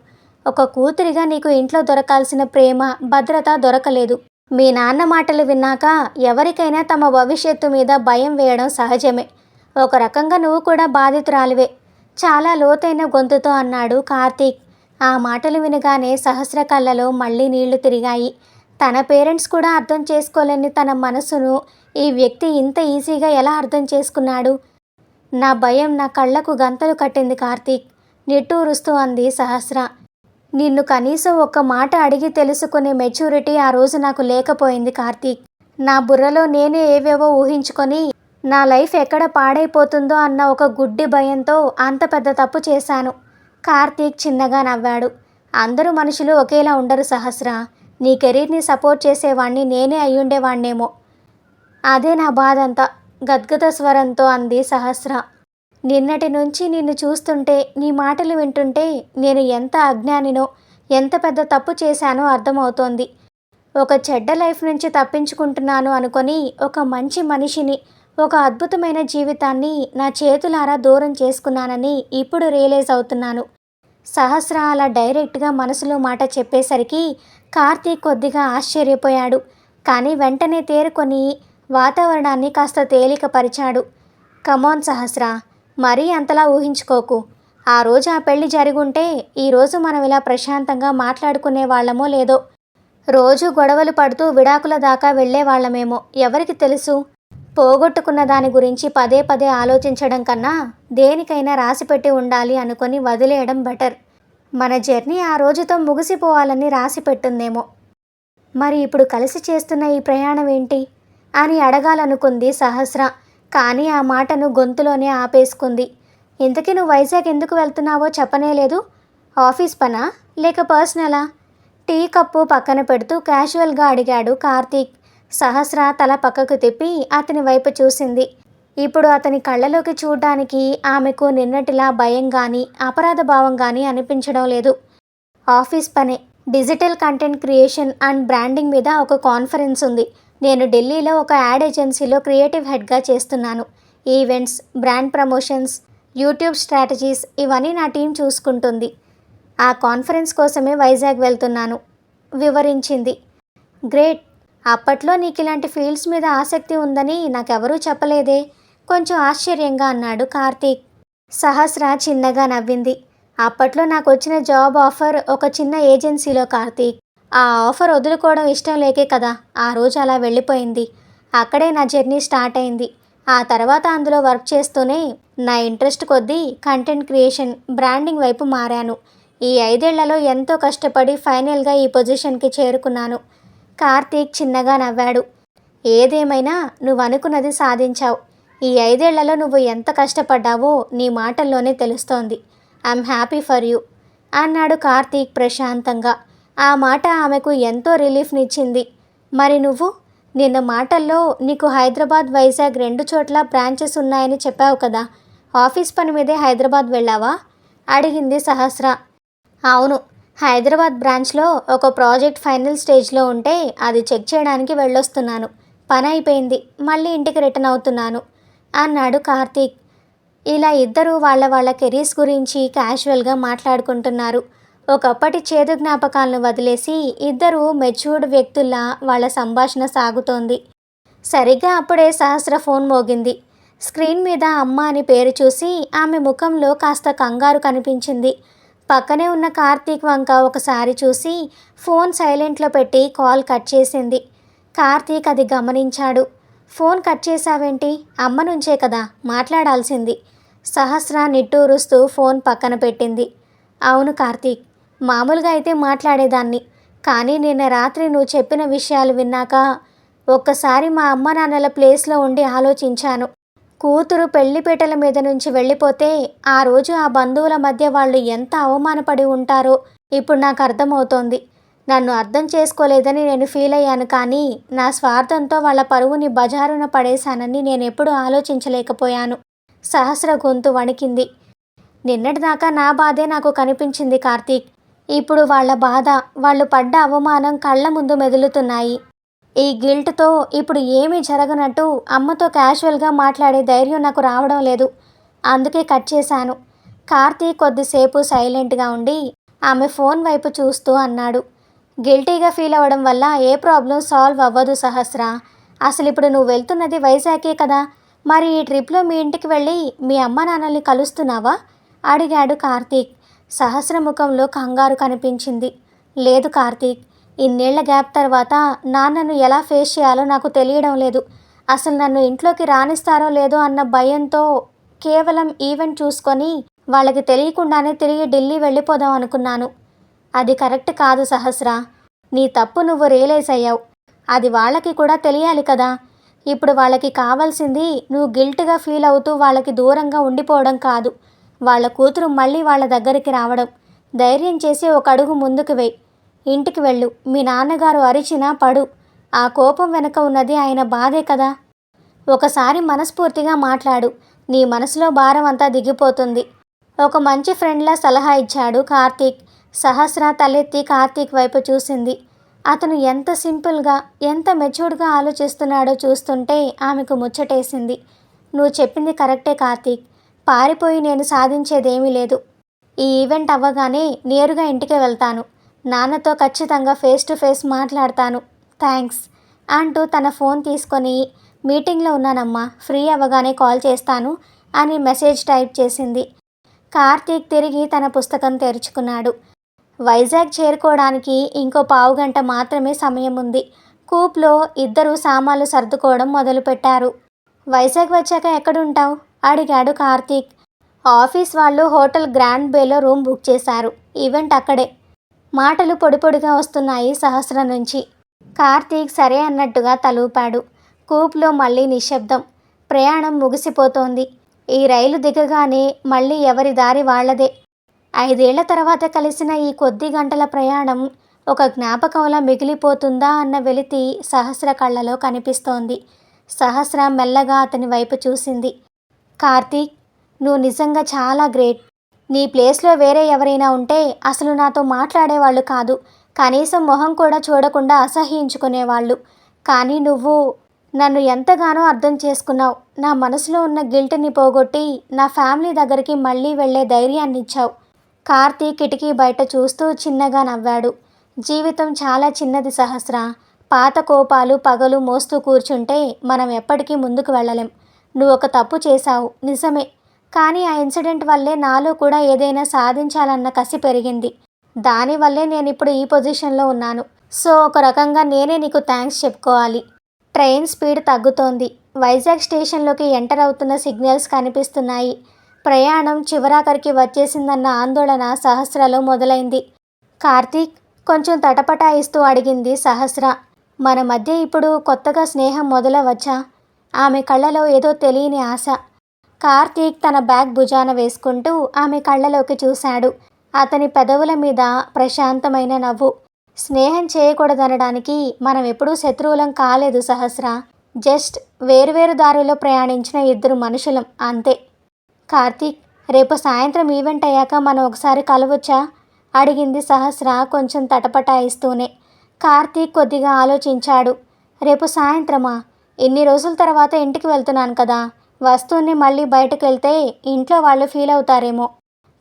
ఒక కూతురిగా నీకు ఇంట్లో దొరకాల్సిన ప్రేమ, భద్రత దొరకలేదు. మీ నాన్న మాటలు విన్నాక ఎవరికైనా తమ భవిష్యత్తు మీద భయం వేయడం సహజమే. ఒక రకంగా నువ్వు కూడా బాధితురాలివే, చాలా లోతైన గొంతుతో అన్నాడు కార్తీక్. ఆ మాటలు వినగానే సహస్ర కళ్ళలో మళ్ళీ నీళ్లు తిరిగాయి. తన పేరెంట్స్ కూడా అర్థం చేసుకోలేని తన మనసును ఈ వ్యక్తి ఇంత ఈజీగా ఎలా అర్థం చేసుకున్నాడు? నా భయం నా కళ్ళకు గంతలు కట్టింది కార్తీక్, నిట్టూరుస్తూ అంది సహస్ర. నిన్ను కనీసం ఒక్క మాట అడిగి తెలుసుకునే మెచ్యూరిటీ ఆ రోజు నాకు లేకపోయింది కార్తీక్. నా బుర్రలో నేనే ఏవేవో ఊహించుకొని నా లైఫ్ ఎక్కడ పాడైపోతుందో అన్న ఒక గుడ్డి భయంతో అంత పెద్ద తప్పు చేశాను. కార్తీక్ చిన్నగా నవ్వాడు. అందరూ మనుషులు ఒకేలా ఉండరు సహస్ర. నీ కెరీర్ని సపోర్ట్ చేసేవాణ్ణి నేనే అయ్యుండేవాణ్ణేమో. అదే నా బాధంతా, గద్గద స్వరంతో అంది సహస్ర. నిన్నటి నుంచి నిన్ను చూస్తుంటే, నీ మాటలు వింటుంటే నేను ఎంత అజ్ఞానినో, ఎంత పెద్ద తప్పు చేశానో అర్థమవుతోంది. ఒక చెడ్డ లైఫ్ నుంచి తప్పించుకుంటున్నాను అనుకొని ఒక మంచి మనిషిని, ఒక అద్భుతమైన జీవితాన్ని నా చేతులారా దూరం చేసుకున్నానని ఇప్పుడు రియలైజ్ అవుతున్నాను. సహస్ర అలా డైరెక్ట్గా మనసులో మాట చెప్పేసరికి కార్తీక్ కొద్దిగా ఆశ్చర్యపోయాడు. కానీ వెంటనే తేరుకొని వాతావరణాన్ని కాస్త తేలికపరిచాడు. కమాన్ సహస్ర, మరీ అంతలా ఊహించుకోకు. ఆ రోజు ఆ పెళ్లి జరుగుంటే ఈరోజు మనం ఇలా ప్రశాంతంగా మాట్లాడుకునే వాళ్ళమో లేదో. రోజు గొడవలు పడుతూ విడాకుల దాకా వెళ్ళేవాళ్ళమేమో, ఎవరికి తెలుసు. పోగొట్టుకున్న దాని గురించి పదే పదే ఆలోచించడం కన్నా దేనికైనా రాసిపెట్టి ఉండాలి అనుకొని వదిలేయడం బెటర్. మన జర్నీ ఆ రోజుతో ముగిసిపోవాలని రాసి పెట్టుందేమో. మరి ఇప్పుడు కలిసి చేస్తున్న ఈ ప్రయాణం ఏంటి అని అడగాలనుకుంది సహస్ర. కానీ ఆ మాటను గొంతులోనే ఆపేసుకుంది. ఇంతకీ నువ్వు వైజాగ్ ఎందుకు వెళ్తున్నావో చెప్పనేలేదు. ఆఫీస్ పనా లేక పర్సనలా? టీ కప్పు పక్కన పెడుతూ క్యాజువల్గా అడిగాడు కార్తీక్. సహస్ర తల పక్కకు తిప్పి అతని వైపు చూసింది. ఇప్పుడు అతని కళ్ళలోకి చూడ్డానికి ఆమెకు నిన్నటిలా భయం కానీ అపరాధ భావం కానీ అనిపించడం లేదు. ఆఫీస్ పనే. Digital content creation and branding మీద ఒక కాన్ఫరెన్స్ ఉంది. నేను ఢిల్లీలో ఒక యాడ్ ఏజెన్సీలో క్రియేటివ్ హెడ్గా చేస్తున్నాను. Events, brand promotions, YouTube strategies ఇవన్నీ నా టీం చూసుకుంటుంది. ఆ కాన్ఫరెన్స్ కోసమే వైజాగ్ వెళ్తున్నాను వివరించింది. గ్రేట్. అప్పట్లో నీకు ఇలాంటి ఫీల్డ్స్ మీద ఆసక్తి ఉందని నాకెవరూ చెప్పలేదే, కొంచెం ఆశ్చర్యంగా అన్నాడు కార్తీక్. సహస్ర చిన్నగా నవ్వింది. అప్పట్లో నాకు వచ్చిన జాబ్ ఆఫర్ ఒక చిన్న ఏజెన్సీలో కార్తీక్. ఆ ఆఫర్ వదులుకోవడం ఇష్టం లేకే కదా ఆ రోజు అలా వెళ్ళిపోయింది. అక్కడే నా జర్నీ స్టార్ట్ అయింది. ఆ తర్వాత అందులో వర్క్ చేస్తూనే నా ఇంట్రెస్ట్ కొద్దీ కంటెంట్ క్రియేషన్, బ్రాండింగ్ వైపు మారాను. ఈ 5 ఏళ్లలో ఎంతో కష్టపడి ఫైనల్గా ఈ పొజిషన్కి చేరుకున్నాను. కార్తీక్ చిన్నగా నవ్వాడు. ఏదేమైనా నువ్వు అనుకున్నది సాధించావు. ఈ 5 ఏళ్లలో నువ్వు ఎంత కష్టపడ్డావో నీ మాటల్లోనే తెలుస్తోంది. ఐఎమ్ హ్యాపీ ఫర్ యూ అన్నాడు కార్తీక్ ప్రశాంతంగా. ఆ మాట ఆమెకు ఎంతో రిలీఫ్నిచ్చింది. మరి నువ్వు? నిన్న మాటల్లో నీకు హైదరాబాద్, వైజాగ్ 2 చోట్ల బ్రాంచెస్ ఉన్నాయని చెప్పావు కదా, ఆఫీస్ పని మీదే హైదరాబాద్ వెళ్ళావా అడిగింది సహస్ర. అవును, హైదరాబాద్ బ్రాంచ్లో ఒక ప్రాజెక్ట్ ఫైనల్ స్టేజ్లో ఉంటే అది చెక్ చేయడానికి వెళ్ళొస్తున్నాను. పని అయిపోయింది, మళ్ళీ ఇంటికి రిటర్న్ అవుతున్నాను అన్నాడు కార్తీక్. ఇలా ఇద్దరూ వాళ్ళ కెరీర్స్ గురించి క్యాజువల్గా మాట్లాడుకుంటున్నారు. ఒకప్పటి చేదు జ్ఞాపకాలను వదిలేసి ఇద్దరూ మెచ్యూర్డ్ వ్యక్తుల్లా వాళ్ళ సంభాషణ సాగుతోంది. సరిగ్గా అప్పుడే సహస్ర ఫోన్ మోగింది. స్క్రీన్ మీద అమ్మ అని పేరు చూసి ఆమె ముఖంలో కాస్త కంగారు కనిపించింది. పక్కనే ఉన్న కార్తీక్ వంక ఒకసారి చూసి ఫోన్ సైలెంట్లో పెట్టి కాల్ కట్ చేసింది. కార్తీక్ అది గమనించాడు. ఫోన్ కట్ చేశావేంటి? అమ్మ నుంచే కదా మాట్లాడాల్సింది. సహస్ర నిట్టూరుస్తూ ఫోన్ పక్కన పెట్టింది. అవును కార్తీక్, మామూలుగా అయితే మాట్లాడేదాన్ని, కానీ నిన్న రాత్రి నువ్వు చెప్పిన విషయాలు విన్నాక ఒక్కసారి మా అమ్మ నాన్నల ప్లేస్లో ఉండి ఆలోచించాను. కూతురు పెళ్లిపీటల మీద నుంచి వెళ్ళిపోతే ఆ రోజు ఆ బంధువుల మధ్య వాళ్ళు ఎంత అవమానపడి ఉంటారో ఇప్పుడు నాకు అర్థమవుతోంది. నన్ను అర్థం చేసుకోలేదని నేను ఫీల్ అయ్యాను, కానీ నా స్వార్థంతో వాళ్ళ పరువుని బజారున పడేశానని నేను ఎప్పుడూ ఆలోచించలేకపోయాను. సహస్ర గొంతు వణికింది. నిన్నటిదాకా నా బాధే నాకు కనిపించింది కార్తీక్. ఇప్పుడు వాళ్ళ బాధ, వాళ్ళు పడ్డ అవమానం కళ్ళ ముందు మెదులుతున్నాయి. ఈ గిల్ట్తో ఇప్పుడు ఏమీ జరగనట్టు అమ్మతో క్యాజువల్గా మాట్లాడే ధైర్యం నాకు రావడం లేదు. అందుకే కట్ చేశాను. కార్తీక్ కొద్దిసేపు సైలెంట్గా ఉండి ఆమె ఫోన్ వైపు చూస్తూ అన్నాడు. గిల్టీగా ఫీల్ అవ్వడం వల్ల ఏ ప్రాబ్లం సాల్వ్ అవ్వదు సహస్ర. అసలు ఇప్పుడు నువ్వు వెళ్తున్నది వైజాగే కదా, మరి ఈ ట్రిప్లో మీ ఇంటికి వెళ్ళి మీ అమ్మ నాన్నల్ని కలుస్తున్నావా అడిగాడు కార్తీక్. సహస్ర ముఖంలో కంగారు కనిపించింది. లేదు కార్తీక్, ఇన్నేళ్ల గ్యాప్ తర్వాత నాన్నను ఎలా ఫేస్ చేయాలో నాకు తెలియడం లేదు. అసలు నన్ను ఇంట్లోకి రానిస్తారో లేదో అన్న భయంతో కేవలం ఈవెంట్ చూసుకొని వాళ్ళకి తెలియకుండానే తిరిగి ఢిల్లీ వెళ్ళిపోదాం అనుకున్నాను. అది కరెక్ట్ కాదు సహస్ర. నీ తప్పు నువ్వు రియలైజ్ అయ్యావు. అది వాళ్ళకి కూడా తెలియాలి కదా. ఇప్పుడు వాళ్ళకి కావాల్సింది నువ్వు గిల్ట్గా ఫీల్ అవుతూ వాళ్ళకి దూరంగా ఉండిపోవడం కాదు, వాళ్ళ కూతురు మళ్ళీ వాళ్ళ దగ్గరికి రావడం. ధైర్యం చేసి ఒక అడుగు ముందుకు వెయ్యి. ఇంటికి వెళ్ళు. మీ నాన్నగారు అరిచినా పడు. ఆ కోపం వెనక ఉన్నది ఆయన బాధే కదా. ఒకసారి మనస్ఫూర్తిగా మాట్లాడు. నీ మనసులో భారం అంతా దిగిపోతుంది. ఒక మంచి ఫ్రెండ్లా సలహా ఇచ్చాడు కార్తీక్. సహస్ర తలెత్తి కార్తీక్ వైపు చూసింది. అతను ఎంత సింపుల్గా, ఎంత మెచ్యూర్డ్గా ఆలోచిస్తున్నాడో చూస్తుంటే ఆమెకు ముచ్చటేసింది. నువ్వు చెప్పింది కరెక్టే కార్తీక్. పారిపోయి నేను సాధించేదేమీ లేదు. ఈ ఈవెంట్ అవ్వగానే నేరుగా ఇంటికి వెళ్తాను. నాన్నతో ఖచ్చితంగా ఫేస్ టు ఫేస్ మాట్లాడతాను. థ్యాంక్స్ అంటూ తన ఫోన్ తీసుకొని మీటింగ్లో ఉన్నానమ్మా, ఫ్రీ అవ్వగానే కాల్ చేస్తాను అని మెసేజ్ టైప్ చేసింది. కార్తీక్ తిరిగి తన పుస్తకం తెరుచుకున్నాడు. వైజాగ్ చేరుకోవడానికి ఇంకో పావుగంట మాత్రమే సమయం ఉంది. కూప్లో ఇద్దరు సామాన్లు సర్దుకోవడం మొదలుపెట్టారు. వైజాగ్ వచ్చాక ఎక్కడుంటావు అడిగాడు కార్తీక్. ఆఫీస్ వాళ్ళు హోటల్ గ్రాండ్ బేలో రూమ్ బుక్ చేశారు. ఈవెంట్ అక్కడే. మాటలు పొడి పొడిగా వస్తున్నాయి సహస్ర నుంచి. కార్తీక్ సరే అన్నట్టుగా తలూపాడు. కూప్లో మళ్ళీ నిశ్శబ్దం. ప్రయాణం ముగిసిపోతోంది. ఈ రైలు దిగగానే మళ్ళీ ఎవరి దారి వాళ్లదే. 5 ఏళ్ల తర్వాత కలిసిన ఈ కొద్ది గంటల ప్రయాణం ఒక జ్ఞాపకంలా మిగిలిపోతుందా అన్న వెలితి సహస్ర కళ్ళలో కనిపిస్తోంది. సహస్ర మెల్లగా అతని వైపు చూసింది. కార్తీక్, నువ్వు నిజంగా చాలా గ్రేట్. నీ ప్లేస్లో వేరే ఎవరైనా ఉంటే అసలు నాతో మాట్లాడేవాళ్ళు కాదు, కనీసం మొహం కూడా చూడకుండా అసహ్యించుకునేవాళ్ళు. కానీ నువ్వు నన్ను ఎంతగానో అర్థం చేసుకున్నావు. నా మనసులో ఉన్న గిల్ట్ని పోగొట్టి నా ఫ్యామిలీ దగ్గరికి మళ్ళీ వెళ్ళే ధైర్యాన్ని ఇచ్చావు. కార్తీక్ కిటికీ బయట చూస్తూ చిన్నగా నవ్వాడు. జీవితం చాలా చిన్నది సహస్ర. పాత కోపాలు పగలు మోస్తూ కూర్చుంటే మనం ఎప్పటికీ ముందుకు వెళ్ళలేం. నువ్వు ఒక తప్పు చేశావు నిజమే, కానీ ఆ ఇన్సిడెంట్ వల్లే నాలో కూడా ఏదైనా సాధించాలన్న కసి పెరిగింది. దానివల్లే నేను ఇప్పుడు ఈ పొజిషన్లో ఉన్నాను. సో ఒక రకంగా నేనే నీకు థ్యాంక్స్ చెప్పుకోవాలి. ట్రైన్ స్పీడ్ తగ్గుతోంది. వైజాగ్ స్టేషన్లోకి ఎంటర్ అవుతున్న సిగ్నల్స్ కనిపిస్తున్నాయి. ప్రయాణం చివరాఖరికి వచ్చేసిందన్న ఆందోళన సహస్రలో మొదలైంది. కార్తీక్ కొంచెం తటపటాయిస్తూ అడిగింది సహస్ర. మన మధ్య ఇప్పుడు కొత్తగా స్నేహం మొదలవచ్చా? ఆమె కళ్ళలో ఏదో తెలియని ఆశ. కార్తీక్ తన బ్యాగ్ భుజాన వేసుకుంటూ ఆమె కళ్ళలోకి చూశాడు. అతని పెదవుల మీద ప్రశాంతమైన నవ్వు. స్నేహం చేయకూడదనడానికి మనం ఎప్పుడూ శత్రువులం కాలేదు సహస్ర. జస్ట్ వేరువేరు దారిలో ప్రయాణించిన ఇద్దరు మనుషులం అంతే. కార్తీక్, రేపు సాయంత్రం ఈవెంట్ అయ్యాక మనం ఒకసారి కలవచ్చా? అడిగింది సహస్ర కొంచెం తటపటాయిస్తూనే. కార్తీక్ కొద్దిగా ఆలోచించాడు. రేపు సాయంత్రమా? ఇన్ని రోజుల తర్వాత ఇంటికి వెళ్తున్నాను కదా, వస్తూనే మళ్ళీ బయటకు వెళ్తే ఇంట్లో వాళ్ళు ఫీల్ అవుతారేమో.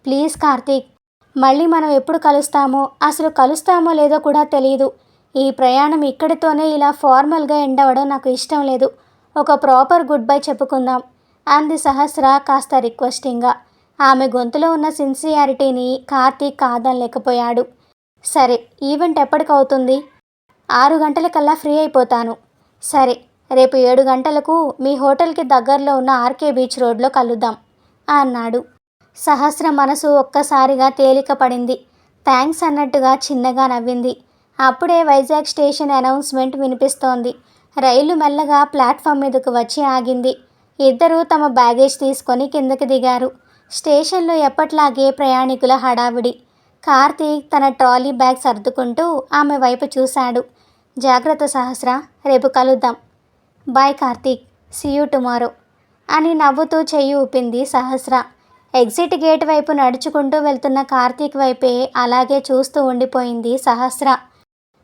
ప్లీజ్ కార్తీక్, మళ్ళీ మనం ఎప్పుడు కలుస్తామో, అసలు కలుస్తామో లేదో కూడా తెలియదు. ఈ ప్రయాణం ఇక్కడితోనే ఇలా ఫార్మల్గా ఎండ్ అవ్వడం నాకు ఇష్టం లేదు. ఒక ప్రాపర్ గుడ్ బై చెప్పుకుందాం అంది సహస్ర కాస్త రిక్వెస్టింగ్గా. ఆమె గొంతులో ఉన్న సిన్సియారిటీని కార్తీక్ కాదనలేకపోయాడు. సరే, ఈవెంట్ ఎప్పటికవుతుంది? 6 గంటలకల్లా ఫ్రీ అయిపోతాను. సరే, రేపు 7 గంటలకు మీ హోటల్కి దగ్గరలో ఉన్న ఆర్కే బీచ్ రోడ్లో కలుద్దాం అన్నాడు. సహస్ర మనసు ఒక్కసారిగా తేలిక పడింది. థ్యాంక్స్ అన్నట్టుగా చిన్నగా నవ్వింది. అప్పుడే వైజాగ్ స్టేషన్ అనౌన్స్మెంట్ వినిపిస్తోంది. రైలు మెల్లగా ప్లాట్ఫామ్ మీదకు వచ్చి ఆగింది. ఇద్దరూ తమ బ్యాగేజ్ తీసుకొని కిందకి దిగారు. స్టేషన్లో ఎప్పట్లాగే ప్రయాణికుల హడావిడి. కార్తీక్ తన ట్రాలీ బ్యాగ్ సర్దుకుంటూ ఆమె వైపు చూశాడు. జాగ్రత్త సహస్ర, రేపు కలుద్దాం. Bye Karthik, see you tomorrow అని నవ్వుతూ చెయ్యి ఊపింది సహస్ర. ఎగ్జిట్ గేట్ వైపు నడుచుకుంటూ వెళ్తున్న కార్తీక్ వైపే అలాగే చూస్తూ ఉండిపోయింది సహస్ర.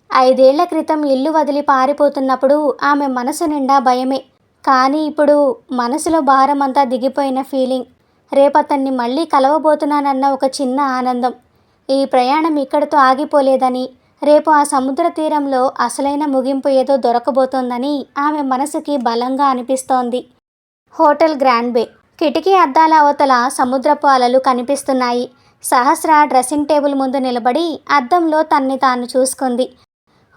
5 ఏళ్ల క్రితం ఇల్లు వదిలి పారిపోతున్నప్పుడు ఆమె మనసు నిండా భయమే. కానీ ఇప్పుడు మనసులో భారమంతా దిగిపోయిన ఫీలింగ్. రేపతన్ని మళ్ళీ కలవబోతున్నానన్న ఒక చిన్న ఆనందం. ఈ ప్రయాణం ఇక్కడితో ఆగిపోలేదని, రేపు ఆ సముద్ర తీరంలో అసలైన ముగింపు ఏదో దొరకబోతోందని ఆమె మనసుకి బలంగా అనిపిస్తోంది. హోటల్ గ్రాండ్ బే. కిటికీ అద్దాల అవతల సముద్రపు అలలు కనిపిస్తున్నాయి. సహస్ర డ్రెస్సింగ్ టేబుల్ ముందు నిలబడి అద్దంలో తన్ని తాను చూసుకుంది.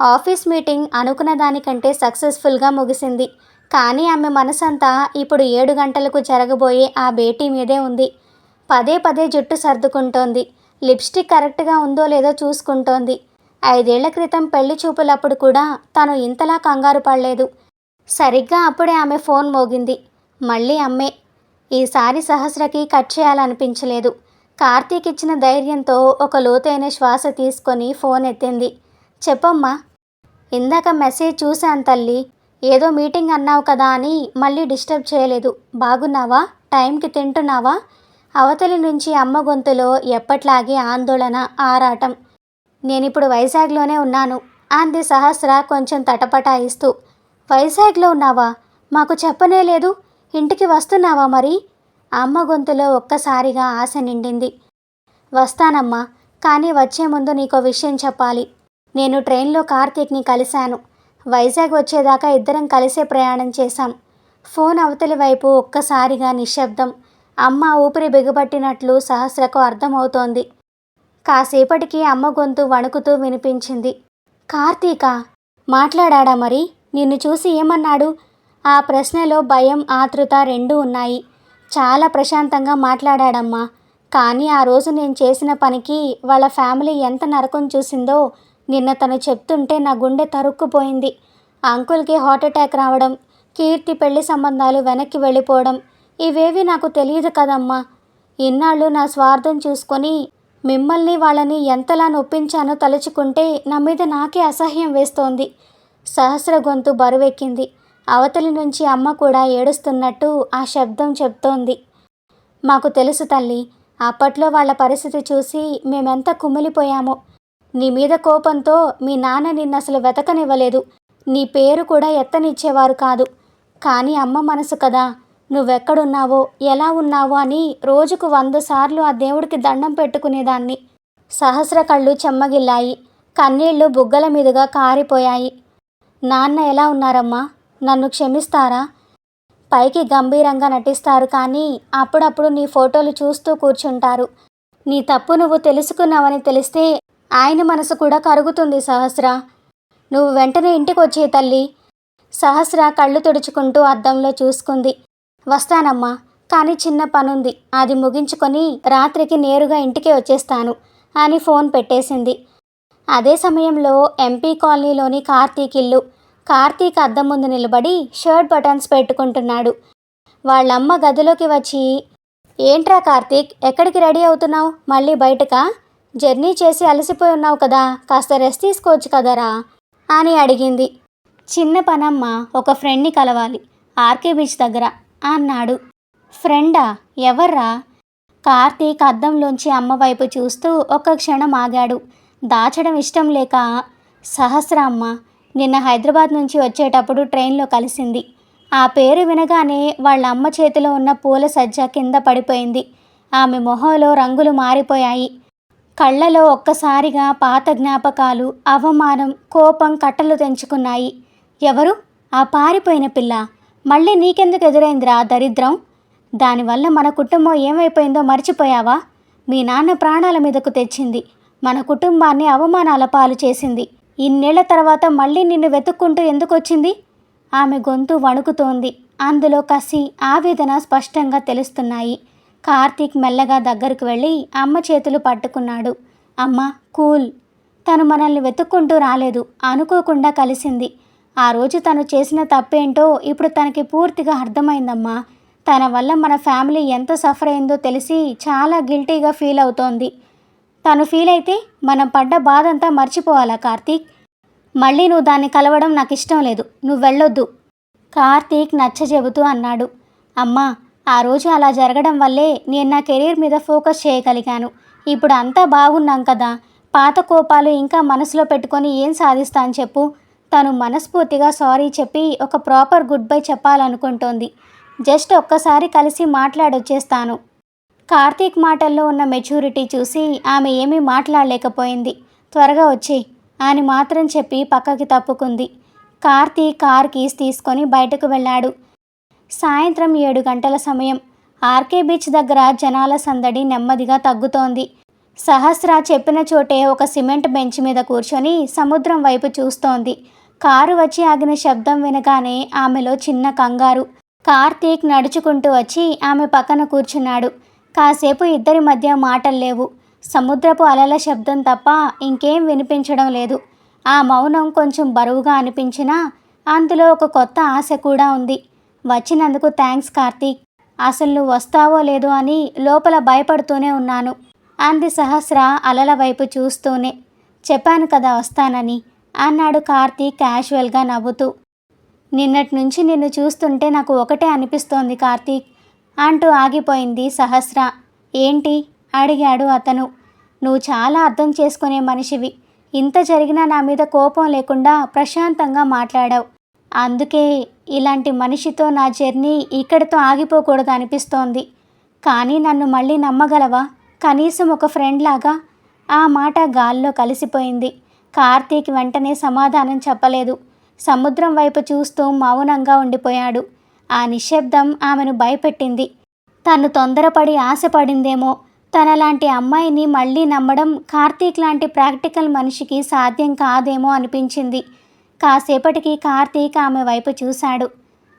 ఆఫీస్ మీటింగ్ అనుకున్న దానికంటే సక్సెస్ఫుల్గా ముగిసింది. కానీ ఆమె మనసంతా ఇప్పుడు 7 గంటలకు జరగబోయే ఆ భేటీ మీదే ఉంది. పదే పదే జుట్టు సర్దుకుంటోంది. లిప్స్టిక్ కరెక్ట్గా ఉందో లేదో చూసుకుంటోంది. 5 ఏళ్ల క్రితం పెళ్లి చూపులప్పుడు కూడా తను ఇంతలా కంగారు పడలేదు. సరిగ్గా అప్పుడే ఆమె ఫోన్ మోగింది. మళ్ళీ అమ్మే. ఈసారి సహస్రకి కట్ చేయాలనిపించలేదు. కార్తీక్ ఇచ్చిన ధైర్యంతో ఒక లోతైన శ్వాస తీసుకొని ఫోన్ ఎత్తింది. చెప్పమ్మా. ఇందాక మెసేజ్ చూశాను తల్లి. ఏదో మీటింగ్ అన్నావు కదా అని మళ్ళీ డిస్టర్బ్ చేయలేదు. బాగున్నావా? టైంకి తింటున్నావా? అవతలి నుంచి అమ్మ గొంతులో ఎప్పట్లాగే ఆందోళన, ఆరాటం. నేనిప్పుడు వైజాగ్లోనే ఉన్నాను అంది సహస్ర కొంచెం తటపటాయిస్తూ. వైజాగ్లో ఉన్నావా? మాకు చెప్పనే లేదు. ఇంటికి వస్తున్నావా మరి? అమ్మ గొంతులో ఒక్కసారిగా ఆశ నిండింది. వస్తానమ్మా, కానీ వచ్చే ముందు నీకో విషయం చెప్పాలి. నేను ట్రైన్లో కార్తీక్ని కలిశాను. వైజాగ్ వచ్చేదాకా ఇద్దరం కలిసే ప్రయాణం చేశాం. ఫోన్ అవతలి వైపు ఒక్కసారిగా నిశ్శబ్దం. అమ్మ ఊపిరి బిగబట్టినట్లు సహస్రకు అర్థమవుతోంది. కాసేపటికి అమ్మ గొంతు వణుకుతూ వినిపించింది. కార్తీకా? మాట్లాడా మరి? నిన్ను చూసి ఏమన్నాడు? ఆ ప్రశ్నలో భయం, ఆతృత రెండూ ఉన్నాయి. చాలా ప్రశాంతంగా మాట్లాడాడమ్మా. కానీ ఆ రోజు నేను చేసిన పనికి వాళ్ళ ఫ్యామిలీ ఎంత నరకం చూసిందో నిన్న తను చెప్తుంటే నా గుండె తరుక్కుపోయింది. అంకుల్కి హార్ట్అటాక్ రావడం, కీర్తి పెళ్లి సంబంధాలు వెనక్కి వెళ్ళిపోవడం, ఇవేవి నాకు తెలియదు కదమ్మా. ఇన్నాళ్ళు నా స్వార్థం చూసుకొని మిమ్మల్ని వాళ్ళని ఎంతలా నొప్పించానో తలుచుకుంటే నా మీద నాకే అసహ్యం వేస్తోంది. సహస్ర గొంతు బరువెక్కింది. అవతలి నుంచి అమ్మ కూడా ఏడుస్తున్నట్టు ఆ శబ్దం చెప్తోంది. మాకు తెలుసు తల్లి. అప్పట్లో వాళ్ళ పరిస్థితి చూసి మేమెంత కుమిలిపోయామో. నీ మీద కోపంతో మీ నాన్న నిన్నసలు వెతకనివ్వలేదు. నీ పేరు కూడా ఎత్తనిచ్చేవారు కాదు. కానీ అమ్మ మనసు కదా, నువ్వెక్కడున్నావో ఎలా ఉన్నావో అని రోజుకు 100 సార్లు ఆ దేవుడికి దండం పెట్టుకునేదాన్ని. సహస్ర కళ్ళు చెమ్మగిల్లాయి. కన్నీళ్లు బుగ్గల మీదుగా కారిపోయాయి. నాన్న ఎలా ఉన్నారమ్మా? నన్ను క్షమిస్తారా? పైకి గంభీరంగా నటిస్తారు కానీ అప్పుడప్పుడు నీ ఫోటోలు చూస్తూ కూర్చుంటారు. నీ తప్పు నువ్వు తెలుసుకున్నావని తెలిస్తే ఆయన మనసు కూడా కరుగుతుంది సహస్ర. నువ్వు వెంటనే ఇంటికొచ్చే తల్లి. సహస్ర కళ్ళు తుడుచుకుంటూ అద్దంలో చూసుకుంది. వస్తానమ్మా, కానీ చిన్న పనుంది, అది ముగించుకొని రాత్రికి నేరుగా ఇంటికి వచ్చేస్తాను అని ఫోన్ పెట్టేసింది. అదే సమయంలో ఎంపీ కాలనీలోని కార్తీక్ ఇల్లు. కార్తీక్ అద్దం ముందు నిలబడి షర్ట్ బటన్స్ పెట్టుకుంటున్నాడు. వాళ్ళమ్మ గదిలోకి వచ్చి, ఏంట్రా కార్తీక్, ఎక్కడికి రెడీ అవుతున్నావు? మళ్ళీ బయటకా? జర్నీ చేసి అలసిపోయి ఉన్నావు కదా, కాస్త రెస్ట్ తీసుకోవచ్చు కదరా అని అడిగింది. చిన్న పనమ్మా, ఒక ఫ్రెండ్ని కలవాలి ఆర్కే బీచ్ దగ్గర అన్నాడు. ఫ్రెండా? ఎవర్రా? కార్తీక్ అద్దంలోంచి అమ్మ వైపు చూస్తూ ఒక్క క్షణం ఆగాడు. దాచడం ఇష్టం లేక, సహస్ర అమ్మ, నిన్న హైదరాబాద్ నుంచి వచ్చేటప్పుడు ట్రైన్లో కలిసింది. ఆ పేరు వినగానే వాళ్ళ అమ్మ చేతిలో ఉన్న పూల సజ్జ కింద పడిపోయింది. ఆమె మొహంలో రంగులు మారిపోయాయి. కళ్ళలో ఒక్కసారిగా పాత జ్ఞాపకాలు, అవమానం, కోపం కట్టలు తెంచుకున్నాయి. ఎవరు? ఆ పారిపోయిన పిల్ల. మళ్ళీ నీకెందుకు ఎదురైందిరా దరిద్రం? దానివల్ల మన కుటుంబం ఏమైపోయిందో మర్చిపోయావా? మీ నాన్న ప్రాణాల మీదకు తెచ్చింది, మన కుటుంబాన్ని అవమానాల పాలు చేసింది. ఇన్నేళ్ల తర్వాత మళ్ళీ నిన్ను వెతుక్కుంటూ ఎందుకు వచ్చింది? ఆమె గొంతు వణుకుతోంది. అందులో కసి, ఆవేదన స్పష్టంగా తెలుస్తున్నాయి. కార్తీక్ మెల్లగా దగ్గరకు వెళ్ళి అమ్మ చేతులు పట్టుకున్నాడు. అమ్మ, కూల్. తను మనల్ని వెతుక్కుంటూ రాలేదు, అనుకోకుండా కలిసింది. ఆ రోజు తను చేసిన తప్పేంటో ఇప్పుడు తనకి పూర్తిగా అర్థమైందమ్మా. తన వల్ల మన ఫ్యామిలీ ఎంత సఫర్ అయిందో తెలిసి చాలా గిల్టీగా ఫీల్ అవుతోంది. తను ఫీల్ అయితే మనం పడ్డ బాధంతా మర్చిపోవాలా కార్తీక్? మళ్ళీ నువ్వు దాన్ని కలవడం నాకు ఇష్టం లేదు, నువ్వు వెళ్ళొద్దు కార్తీక్ నచ్చజెబుతూ అన్నాడు. అమ్మా, ఆ రోజు అలా జరగడం వల్లే నేను నా కెరీర్ మీద ఫోకస్ చేయగలిగాను. ఇప్పుడు అంతా బాగున్నాం కదా, పాత కోపాలు ఇంకా మనసులో పెట్టుకొని ఏం సాధిస్తాను చెప్పు? తను మనస్ఫూర్తిగా సారీ చెప్పి ఒక ప్రాపర్ గుడ్ బై చెప్పాలనుకుంటోంది. జస్ట్ ఒక్కసారి కలిసి మాట్లాడొచ్చేస్తాను. కార్తీక్ మాటల్లో ఉన్న మెచ్యూరిటీ చూసి ఆమె ఏమీ మాట్లాడలేకపోయింది. త్వరగా వచ్చి అని మాత్రం చెప్పి పక్కకి తప్పుకుంది. కార్తీక్ కార్ కీస్ తీసుకొని బయటకు వెళ్ళాడు. సాయంత్రం 7 గంటల సమయం. ఆర్కే బీచ్ దగ్గర జనాల సందడి నెమ్మదిగా తగ్గుతోంది. సహస్ర చెప్పిన చోటే ఒక సిమెంట్ బెంచ్ మీద కూర్చొని సముద్రం వైపు చూస్తోంది. కారు వచ్చి ఆగిన శబ్దం వినగానే ఆమెలో చిన్న కంగారు. కార్తీక్ నడుచుకుంటూ వచ్చి ఆమె పక్కన కూర్చున్నాడు. కాసేపు ఇద్దరి మధ్య మాటలు లేవు. సముద్రపు అలల శబ్దం తప్ప ఇంకేం వినిపించడం లేదు. ఆ మౌనం కొంచెం బరువుగా అనిపించినా అందులో ఒక కొత్త ఆశ కూడా ఉంది. వచ్చినందుకు థ్యాంక్స్ కార్తీక్. అసలు నువ్వు వస్తావో లేదో అని లోపల భయపడుతూనే ఉన్నాను అంది సహస్ర అలల వైపు చూస్తూనే. చెప్పాను కదా వస్తానని అన్నాడు కార్తీక్ క్యాజువల్గా నవ్వుతూ. నిన్నటి నుంచి నిన్ను చూస్తుంటే నాకు ఒకటే అనిపిస్తోంది కార్తీక్ అంటూ ఆగిపోయింది సహస్ర. ఏంటి అడిగాడు అతను. నువ్వు చాలా అర్థం చేసుకునే మనిషివి. ఇంత జరిగినా నా మీద కోపం లేకుండా ప్రశాంతంగా మాట్లాడావు. అందుకే ఇలాంటి మనిషితో నా జర్నీ ఇక్కడితో ఆగిపోకూడదు అనిపిస్తోంది. కానీ నన్ను మళ్ళీ నమ్మగలవా? కనీసం ఒక ఫ్రెండ్ లాగా? ఆ మాట గాల్లో కలిసిపోయింది. కార్తీక్ వెంటనే సమాధానం చెప్పలేదు. సముద్రం వైపు చూస్తూ మౌనంగా ఉండిపోయాడు. ఆ నిశ్శబ్దం ఆమెను భయపెట్టింది. తను తొందరపడి ఆశపడిందేమో. తనలాంటి అమ్మాయిని మళ్ళీ నమ్మడం కార్తీక్ లాంటి ప్రాక్టికల్ మనిషికి సాధ్యం కాదేమో అనిపించింది. కాసేపటికి కార్తీక్ ఆమె వైపు చూశాడు.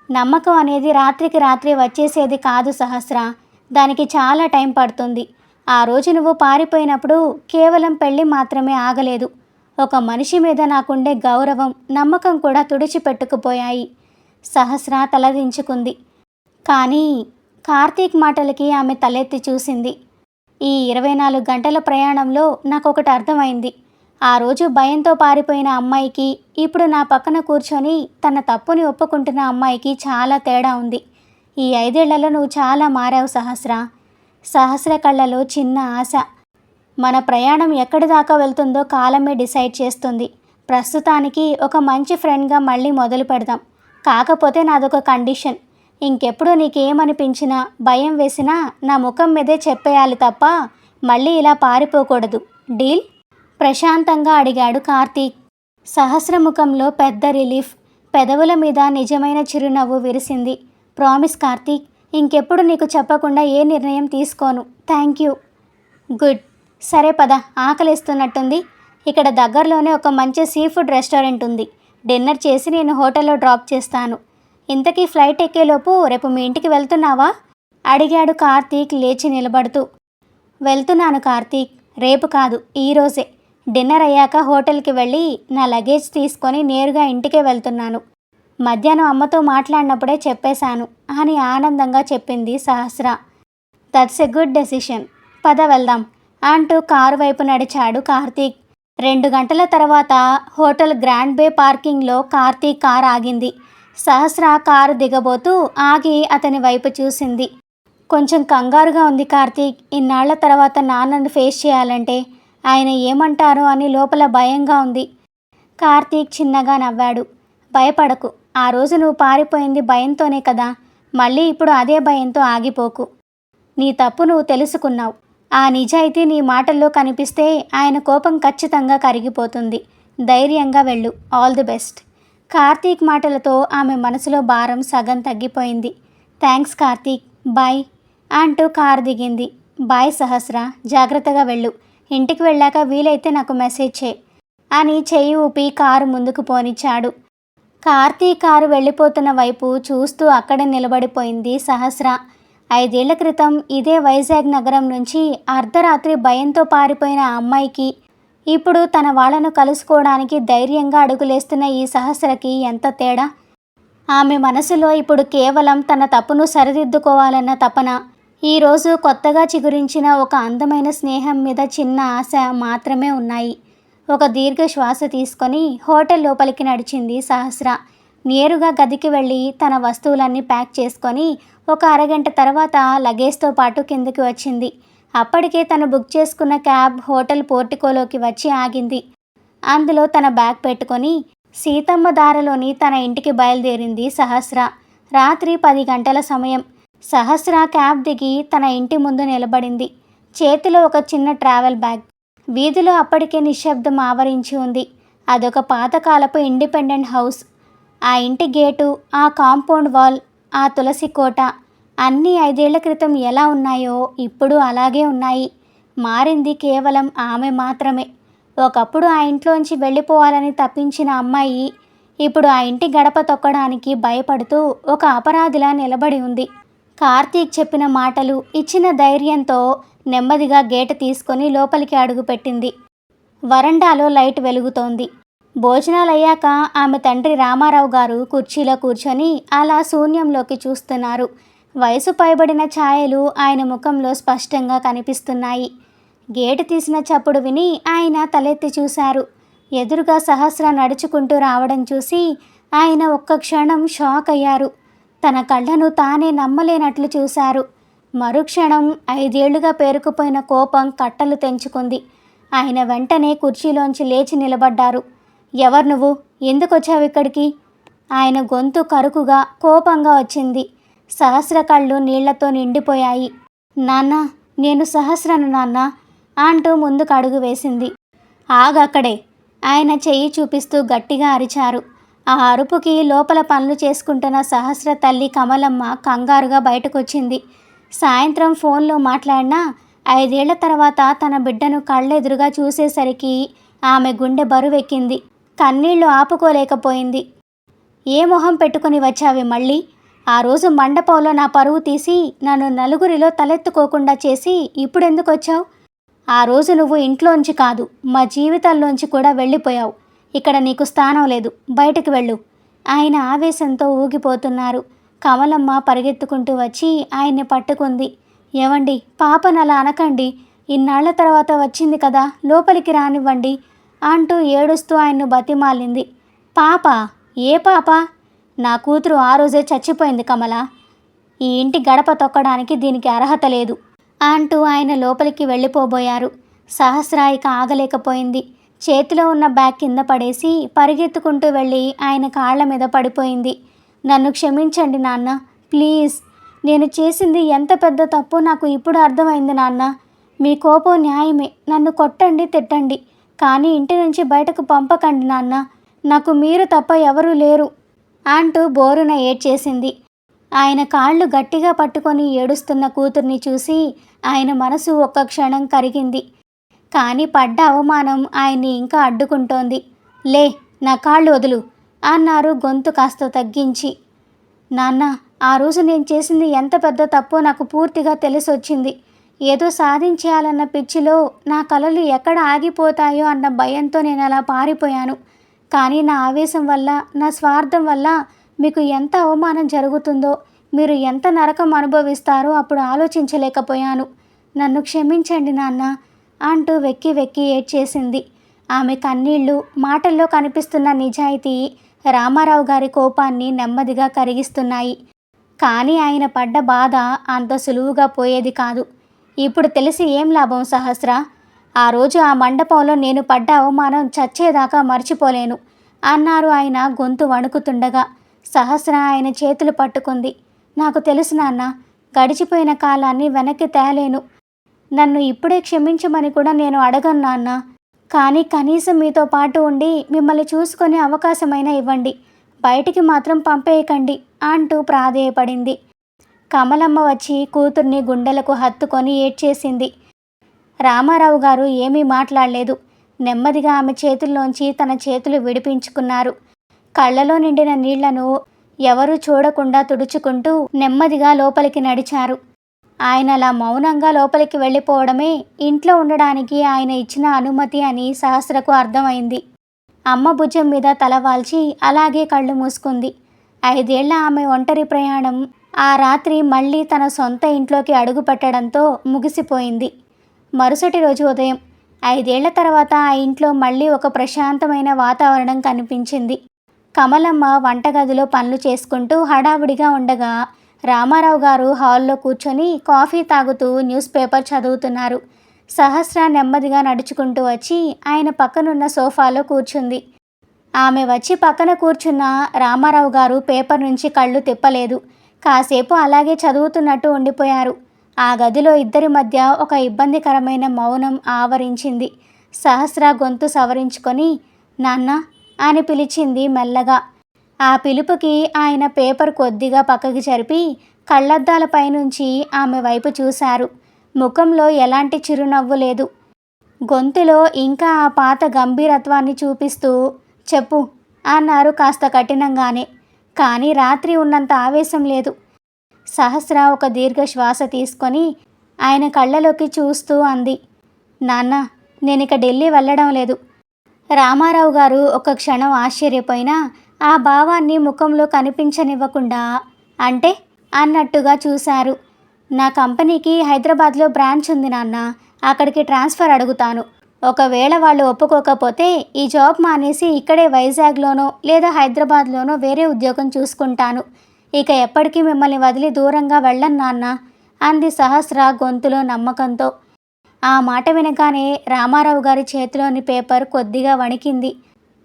నమ్మకం అనేది రాత్రికి రాత్రి వచ్చేసేది కాదు సహస్ర. దానికి చాలా టైం పడుతుంది. ఆ రోజు నువ్వు పారిపోయినప్పుడు కేవలం పెళ్ళి మాత్రమే ఆగలేదు. ఒక మనిషి మీద నాకుండే గౌరవం, నమ్మకం కూడా తుడిచిపెట్టుకుపోయాయి. సహస్ర తలదించుకుంది. కానీ కార్తీక్ మాటలకి ఆమె తలెత్తి చూసింది. ఈ 24 గంటల ప్రయాణంలో నాకొకటి అర్థమైంది. ఆ రోజు భయంతో పారిపోయిన అమ్మాయికి, ఇప్పుడు నా పక్కన కూర్చొని తన తప్పుని ఒప్పుకుంటున్న అమ్మాయికి చాలా తేడా ఉంది. ఈ 5 ఏళ్లలో నువ్వు చాలా మారావు సహస్ర. సహస్ర కళ్ళలో చిన్న ఆశ. మన ప్రయాణం ఎక్కడి దాకా వెళ్తుందో కాలమే డిసైడ్ చేస్తుంది. ప్రస్తుతానికి ఒక మంచి ఫ్రెండ్గా మళ్ళీ మొదలు పెడదాం. కాకపోతే నాదొక కండిషన్. ఇంకెప్పుడు నీకేమనిపించినా భయం వేసినా నా ముఖం మీదే చెప్పేయాలి తప్ప మళ్ళీ ఇలా పారిపోకూడదు. డీల్? ప్రశాంతంగా అడిగాడు కార్తీక్. సహస్రముఖంలో పెద్ద రిలీఫ్, పెదవుల మీద నిజమైన చిరునవ్వు విరిసింది. ప్రామిస్ కార్తీక్, ఇంకెప్పుడు నీకు చెప్పకుండా ఏ నిర్ణయం తీసుకోను. Thank you. గుడ్. సరే పద, ఆకలిస్తున్నట్టుంది. ఇక్కడ దగ్గరలోనే ఒక మంచి సీ ఫుడ్ రెస్టారెంట్ ఉంది. డిన్నర్ చేసి నేను హోటల్లో డ్రాప్ చేస్తాను. ఇంతకీ ఫ్లైట్ ఎక్కేలోపు రేపు మీ ఇంటికి వెళ్తున్నావా? అడిగాడు కార్తీక్ లేచి నిలబడుతూ. వెళ్తున్నాను కార్తీక్, రేపు కాదు ఈరోజే. డిన్నర్ అయ్యాక హోటల్కి వెళ్ళి నా లగేజ్ తీసుకొని నేరుగా ఇంటికే వెళ్తున్నాను. మధ్యాహ్నం అమ్మతో మాట్లాడినప్పుడే చెప్పేశాను అని ఆనందంగా చెప్పింది Sahasra. That's a good decision. పద వెళ్దాం అంటూ కారు వైపు నడిచాడు కార్తీక్. 2 గంటల తర్వాత హోటల్ గ్రాండ్ బే పార్కింగ్లో కార్తీక్ కారు ఆగింది. సహస్ర కారు దిగబోతూ ఆగి అతని వైపు చూసింది. కొంచెం కంగారుగా ఉంది కార్తీక్. ఇన్నాళ్ల తర్వాత నాన్నను ఫేస్ చేయాలంటే ఆయన ఏమంటారో అని లోపల భయంగా ఉంది. కార్తీక్ చిన్నగా నవ్వాడు. భయపడకు, ఆ రోజు నువ్వు పారిపోయింది భయంతోనే కదా. మళ్ళీ ఇప్పుడు అదే భయంతో ఆగిపోకు. నీ తప్పు నువ్వు తెలుసుకున్నావు. ఆ నిజాయితీ నీ మాటల్లో కనిపిస్తే ఆయన కోపం ఖచ్చితంగా కరిగిపోతుంది. ధైర్యంగా వెళ్ళు. All the best. కార్తీక్ మాటలతో ఆమె మనసులో భారం సగం తగ్గిపోయింది. థ్యాంక్స్ కార్తీక్, బాయ్ అంటూ కారు దిగింది. బాయ్ సహస్ర, జాగ్రత్తగా వెళ్ళు. ఇంటికి వెళ్ళాక వీలైతే నాకు మెసేజ్ చేయి అని చెయ్యి ఊపి కారు ముందుకు పోనిచ్చాడు. కార్తీక్ కారు వెళ్ళిపోతున్న వైపు చూస్తూ అక్కడే నిలబడిపోయింది సహస్ర. 5 ఏళ్ల క్రితం ఇదే వైజాగ్ నగరం నుంచి అర్ధరాత్రి భయంతో పారిపోయిన ఆ అమ్మాయికి ఇప్పుడు తన వాళ్ళను కలుసుకోవడానికి ధైర్యంగా అడుగులేస్తున్న ఈ సహస్రకి ఎంత తేడా. ఆమె మనసులో ఇప్పుడు కేవలం తన తప్పును సరిదిద్దుకోవాలన్న తపన, ఈరోజు కొత్తగా చిగురించిన ఒక అందమైన స్నేహం మీద చిన్న ఆశ మాత్రమే ఉన్నాయి. ఒక దీర్ఘ శ్వాస తీసుకొని హోటల్ లోపలికి నడిచింది సహస్ర. నేరుగా గదికి వెళ్ళి తన వస్తువులన్నీ ప్యాక్ చేసుకొని ఒక అరగంట తర్వాత లగేజ్తో పాటు కిందకి వచ్చింది. అప్పటికే తను బుక్ చేసుకున్న క్యాబ్ హోటల్ పోర్టికోలోకి వచ్చి ఆగింది. అందులో తన బ్యాగ్ పెట్టుకొని సీతమ్మ దారలోని తన ఇంటికి బయలుదేరింది సహస్ర. రాత్రి 10 గంటల సమయం. సహస్ర క్యాబ్ దిగి తన ఇంటి ముందు నిలబడింది. చేతిలో ఒక చిన్న ట్రావెల్ బ్యాగ్. వీధిలో అప్పటికే నిశ్శబ్దం ఆవరించి ఉంది. అదొక పాతకాలపు ఇండిపెండెంట్ హౌస్. ఆ ఇంటి గేటు, ఆ కాంపౌండ్ వాల్, ఆ తులసి కోట అన్నీ 5 ఏళ్ల క్రితం ఎలా ఉన్నాయో ఇప్పుడు అలాగే ఉన్నాయి. మారింది కేవలం ఆమె మాత్రమే. ఒకప్పుడు ఆ ఇంట్లోంచి వెళ్ళిపోవాలని తప్పించిన అమ్మాయి ఇప్పుడు ఆ ఇంటి గడప తొక్కడానికి భయపడుతూ ఒక అపరాధిలా నిలబడి ఉంది. కార్తీక్ చెప్పిన మాటలు ఇచ్చిన ధైర్యంతో నెమ్మదిగా గేటు తీసుకొని లోపలికి అడుగుపెట్టింది. వరండాలో లైట్ వెలుగుతోంది. భోజనాలయ్యాక ఆమె తండ్రి రామారావు గారు కుర్చీలో కూర్చొని అలా శూన్యంలోకి చూస్తున్నారు. వయసు పైబడిన ఛాయలు ఆయన ముఖంలో స్పష్టంగా కనిపిస్తున్నాయి. గేటు తీసిన చప్పుడు విని ఆయన తలెత్తి చూశారు. ఎదురుగా సహస్ర నడుచుకుంటూ రావడం చూసి ఆయన ఒక్క క్షణం షాక్ అయ్యారు. తన కళ్ళను తానే నమ్మలేనట్లు చూశారు. మరుక్షణం 5 ఏళ్లుగా పేరుకుపోయిన కోపం కట్టలు తెంచుకుంది. ఆయన వెంటనే కుర్చీలోంచి లేచి నిలబడ్డారు. ఎవరు నువ్వు? ఎందుకొచ్చావు ఇక్కడికి? ఆయన గొంతు కరుకుగా కోపంగా వచ్చింది. సహస్ర కళ్ళు నీళ్లతో నిండిపోయాయి. నాన్న, నేను సహస్రను నాన్న అంటూ ముందుకు అడుగు వేసింది. ఆగక్కడే, ఆయన చెయ్యి చూపిస్తూ గట్టిగా అరిచారు. ఆ అరుపుకి లోపల పనులు చేసుకుంటున్న సహస్ర తల్లి కమలమ్మ కంగారుగా బయటకొచ్చింది. సాయంత్రం ఫోన్లో మాట్లాడినా 5 ఏళ్ల తర్వాత తన బిడ్డను కళ్ళెదురుగా చూసేసరికి ఆమె గుండె బరువెక్కింది. కన్నీళ్లు ఆపుకోలేకపోయింది. ఏ మొహం పెట్టుకుని వచ్చావి మళ్ళీ? ఆ రోజు మండపంలో నా పరువు తీసి నన్ను నలుగురిలో తలెత్తుకోకుండా చేసి ఇప్పుడెందుకు వచ్చావు? ఆ రోజు నువ్వు ఇంట్లోంచి కాదు, మా జీవితాల్లోంచి కూడా వెళ్ళిపోయావు. ఇక్కడ నీకు స్థానం లేదు, బయటకు వెళ్ళు. ఆయన ఆవేశంతో ఊగిపోతున్నారు. కమలమ్మ పరిగెత్తుకుంటూ వచ్చి ఆయన్ని పట్టుకుంది. ఏవండి, పాపను అలా అనకండి. ఇన్నాళ్ల తర్వాత వచ్చింది కదా, లోపలికి రానివ్వండి అంటూ ఏడుస్తూ ఆయన్ను బతిమాలింది. పాప? ఏ పాప? నా కూతురు ఆ రోజే చచ్చిపోయింది కమల. ఈ ఇంటి గడప తొక్కడానికి దీనికి అర్హత లేదు అంటూ ఆయన లోపలికి వెళ్ళిపోబోయారు. సహస్ర ఇక ఆగలేకపోయింది. చేతిలో ఉన్న బ్యాగ్ కింద పడేసి పరిగెత్తుకుంటూ వెళ్ళి ఆయన కాళ్ల మీద పడిపోయింది. నన్ను క్షమించండి నాన్న, ప్లీజ్. నేను చేసింది ఎంత పెద్ద తప్పు నాకు ఇప్పుడు అర్థమైంది నాన్న. మీ కోపం న్యాయమే, నన్ను కొట్టండి తిట్టండి, కానీ ఇంటి నుంచి బయటకు పంపకండి నాన్న. నాకు మీరు తప్ప ఎవరూ లేరు అంటూ బోరున ఏడ్చేసింది. ఆయన కాళ్ళు గట్టిగా పట్టుకొని ఏడుస్తున్న కూతుర్ని చూసి ఆయన మనసు ఒక్క క్షణం కరిగింది. కానీ పడ్డ అవమానం ఆయన్ని ఇంకా అడ్డుకుంటోంది. లే, నా కాళ్ళు వదులు అన్నారు గొంతు కాస్త తగ్గించి. నాన్న, ఆ రోజు నేను చేసింది ఎంత పెద్ద తప్పో నాకు పూర్తిగా తెలిసొచ్చింది. ఏదో సాధించేయాలన్న పిచ్చిలో నా కలలు ఎక్కడ ఆగిపోతాయో అన్న భయంతో నేను అలా పారిపోయాను. కానీ నా ఆవేశం వల్ల, నా స్వార్థం వల్ల మీకు ఎంత అవమానం జరుగుతుందో, మీరు ఎంత నరకం అనుభవిస్తారో అప్పుడు ఆలోచించలేకపోయాను. నన్ను క్షమించండి నాన్న అంటూ వెక్కి వెక్కి ఏడ్చేసింది. ఆమె కన్నీళ్లు, మాటల్లో కనిపిస్తున్న నిజాయితీ రామారావు గారి కోపాన్ని నెమ్మదిగా కరిగిస్తున్నాయి. కానీ ఆయన పడ్డ బాధ అంత సులువుగా పోయేది కాదు. ఇప్పుడు తెలిసి ఏం లాభం సహస్ర? ఆ రోజు ఆ మండపంలో నేను పడ్డ అవమానం చచ్చేదాకా మర్చిపోలేను అన్నారు ఆయన గొంతు వణుకుతుండగా. సహస్ర ఆయన చేతులు పట్టుకుంది. నాకు తెలుసు నాన్న, గడిచిపోయిన కాలాన్ని వెనక్కి తేలేను. నన్ను ఇప్పుడే క్షమించమని కూడా నేను అడగను నాన్న. కానీ కనీసం మీతో పాటు ఉండి మిమ్మల్ని చూసుకునే అవకాశమైనా ఇవ్వండి, బయటికి మాత్రం పంపేయకండి అంటూ ప్రాధేయపడింది. కమలమ్మ వచ్చి కూతుర్ని గుండెలకు హత్తుకొని ఏడ్చేసింది. రామారావు గారు ఏమీ మాట్లాడలేదు. నెమ్మదిగా ఆమె చేతుల్లోంచి తన చేతులు విడిపించుకున్నారు. కళ్ళలో నిండిన నీళ్లను ఎవరూ చూడకుండా తుడుచుకుంటూ నెమ్మదిగా లోపలికి నడిచారు. ఆయన అలా మౌనంగా లోపలికి వెళ్ళిపోవడమే ఇంట్లో ఉండడానికి ఆయన ఇచ్చిన అనుమతి అని సహస్రకు అర్థమైంది. అమ్మ భుజం మీద తలవాల్చి అలాగే కళ్ళు మూసుకుంది. 5 ఏళ్ల ఆమె ఒంటరి ప్రయాణం ఆ రాత్రి మళ్ళీ తన సొంత ఇంట్లోకి అడుగు పెట్టడంతో ముగిసిపోయింది. మరుసటి రోజు ఉదయం 5 ఏళ్ల తర్వాత ఆ ఇంట్లో మళ్ళీ ఒక ప్రశాంతమైన వాతావరణం కనిపించింది. కమలమ్మ వంటగదిలో పనులు చేసుకుంటూ హడావుడిగా ఉండగా రామారావు గారు హాల్లో కూర్చొని కాఫీ తాగుతూ న్యూస్ పేపర్ చదువుతున్నారు. సహస్ర నెమ్మదిగా నడుచుకుంటూ వచ్చి ఆయన పక్కనున్న సోఫాలో కూర్చుంది. ఆమె వచ్చి పక్కన కూర్చున్న రామారావు గారు పేపర్ నుంచి కళ్ళు తిప్పలేదు. కాసేపు అలాగే చదువుతున్నట్టు ఉండిపోయారు. ఆ గదిలో ఇద్దరి మధ్య ఒక ఇబ్బందికరమైన మౌనం ఆవరించింది. సహస్ర గొంతు సవరించుకొని నాన్న అని పిలిచింది మెల్లగా. ఆ పిలుపుకి ఆయన పేపర్ కొద్దిగా పక్కకి జరిపి కళ్ళద్దాల పైనుంచి ఆమె వైపు చూశారు. ముఖంలో ఎలాంటి చిరునవ్వు లేదు. గొంతులో ఇంకా ఆ పాత గంభీరత్వాన్ని చూపిస్తూ చెప్పు అన్నారు కాస్త కఠినంగానే. కానీ రాత్రి ఉన్నంత ఆవేశం లేదు. సహస్ర ఒక దీర్ఘ శ్వాస తీసుకొని ఆయన కళ్ళలోకి చూస్తూ అంది, నాన్న, నేనిక ఢిల్లీ వెళ్ళడం లేదు. రామారావు గారు ఒక క్షణం ఆశ్చర్యపోయినా ఆ భావాన్ని ముఖంలో కనిపించనివ్వకుండా అంటే అన్నట్టుగా చూశారు. నా కంపెనీకి హైదరాబాద్లో బ్రాంచ్ ఉంది నాన్న, అక్కడికి ట్రాన్స్ఫర్ అడుగుతాను. ఒకవేళ వాళ్ళు ఒప్పుకోకపోతే ఈ జాబ్ మానేసి ఇక్కడే వైజాగ్లోనో లేదా హైదరాబాద్లోనో వేరే ఉద్యోగం చూసుకుంటాను. ఇక ఎప్పటికీ మిమ్మల్ని వదిలి దూరంగా వెళ్ళను నాన్న అంది సహస్ర గొంతులో నమ్మకంతో. ఆ మాట వినగానే రామారావు గారి చేతిలోని పేపర్ కొద్దిగా వణికింది.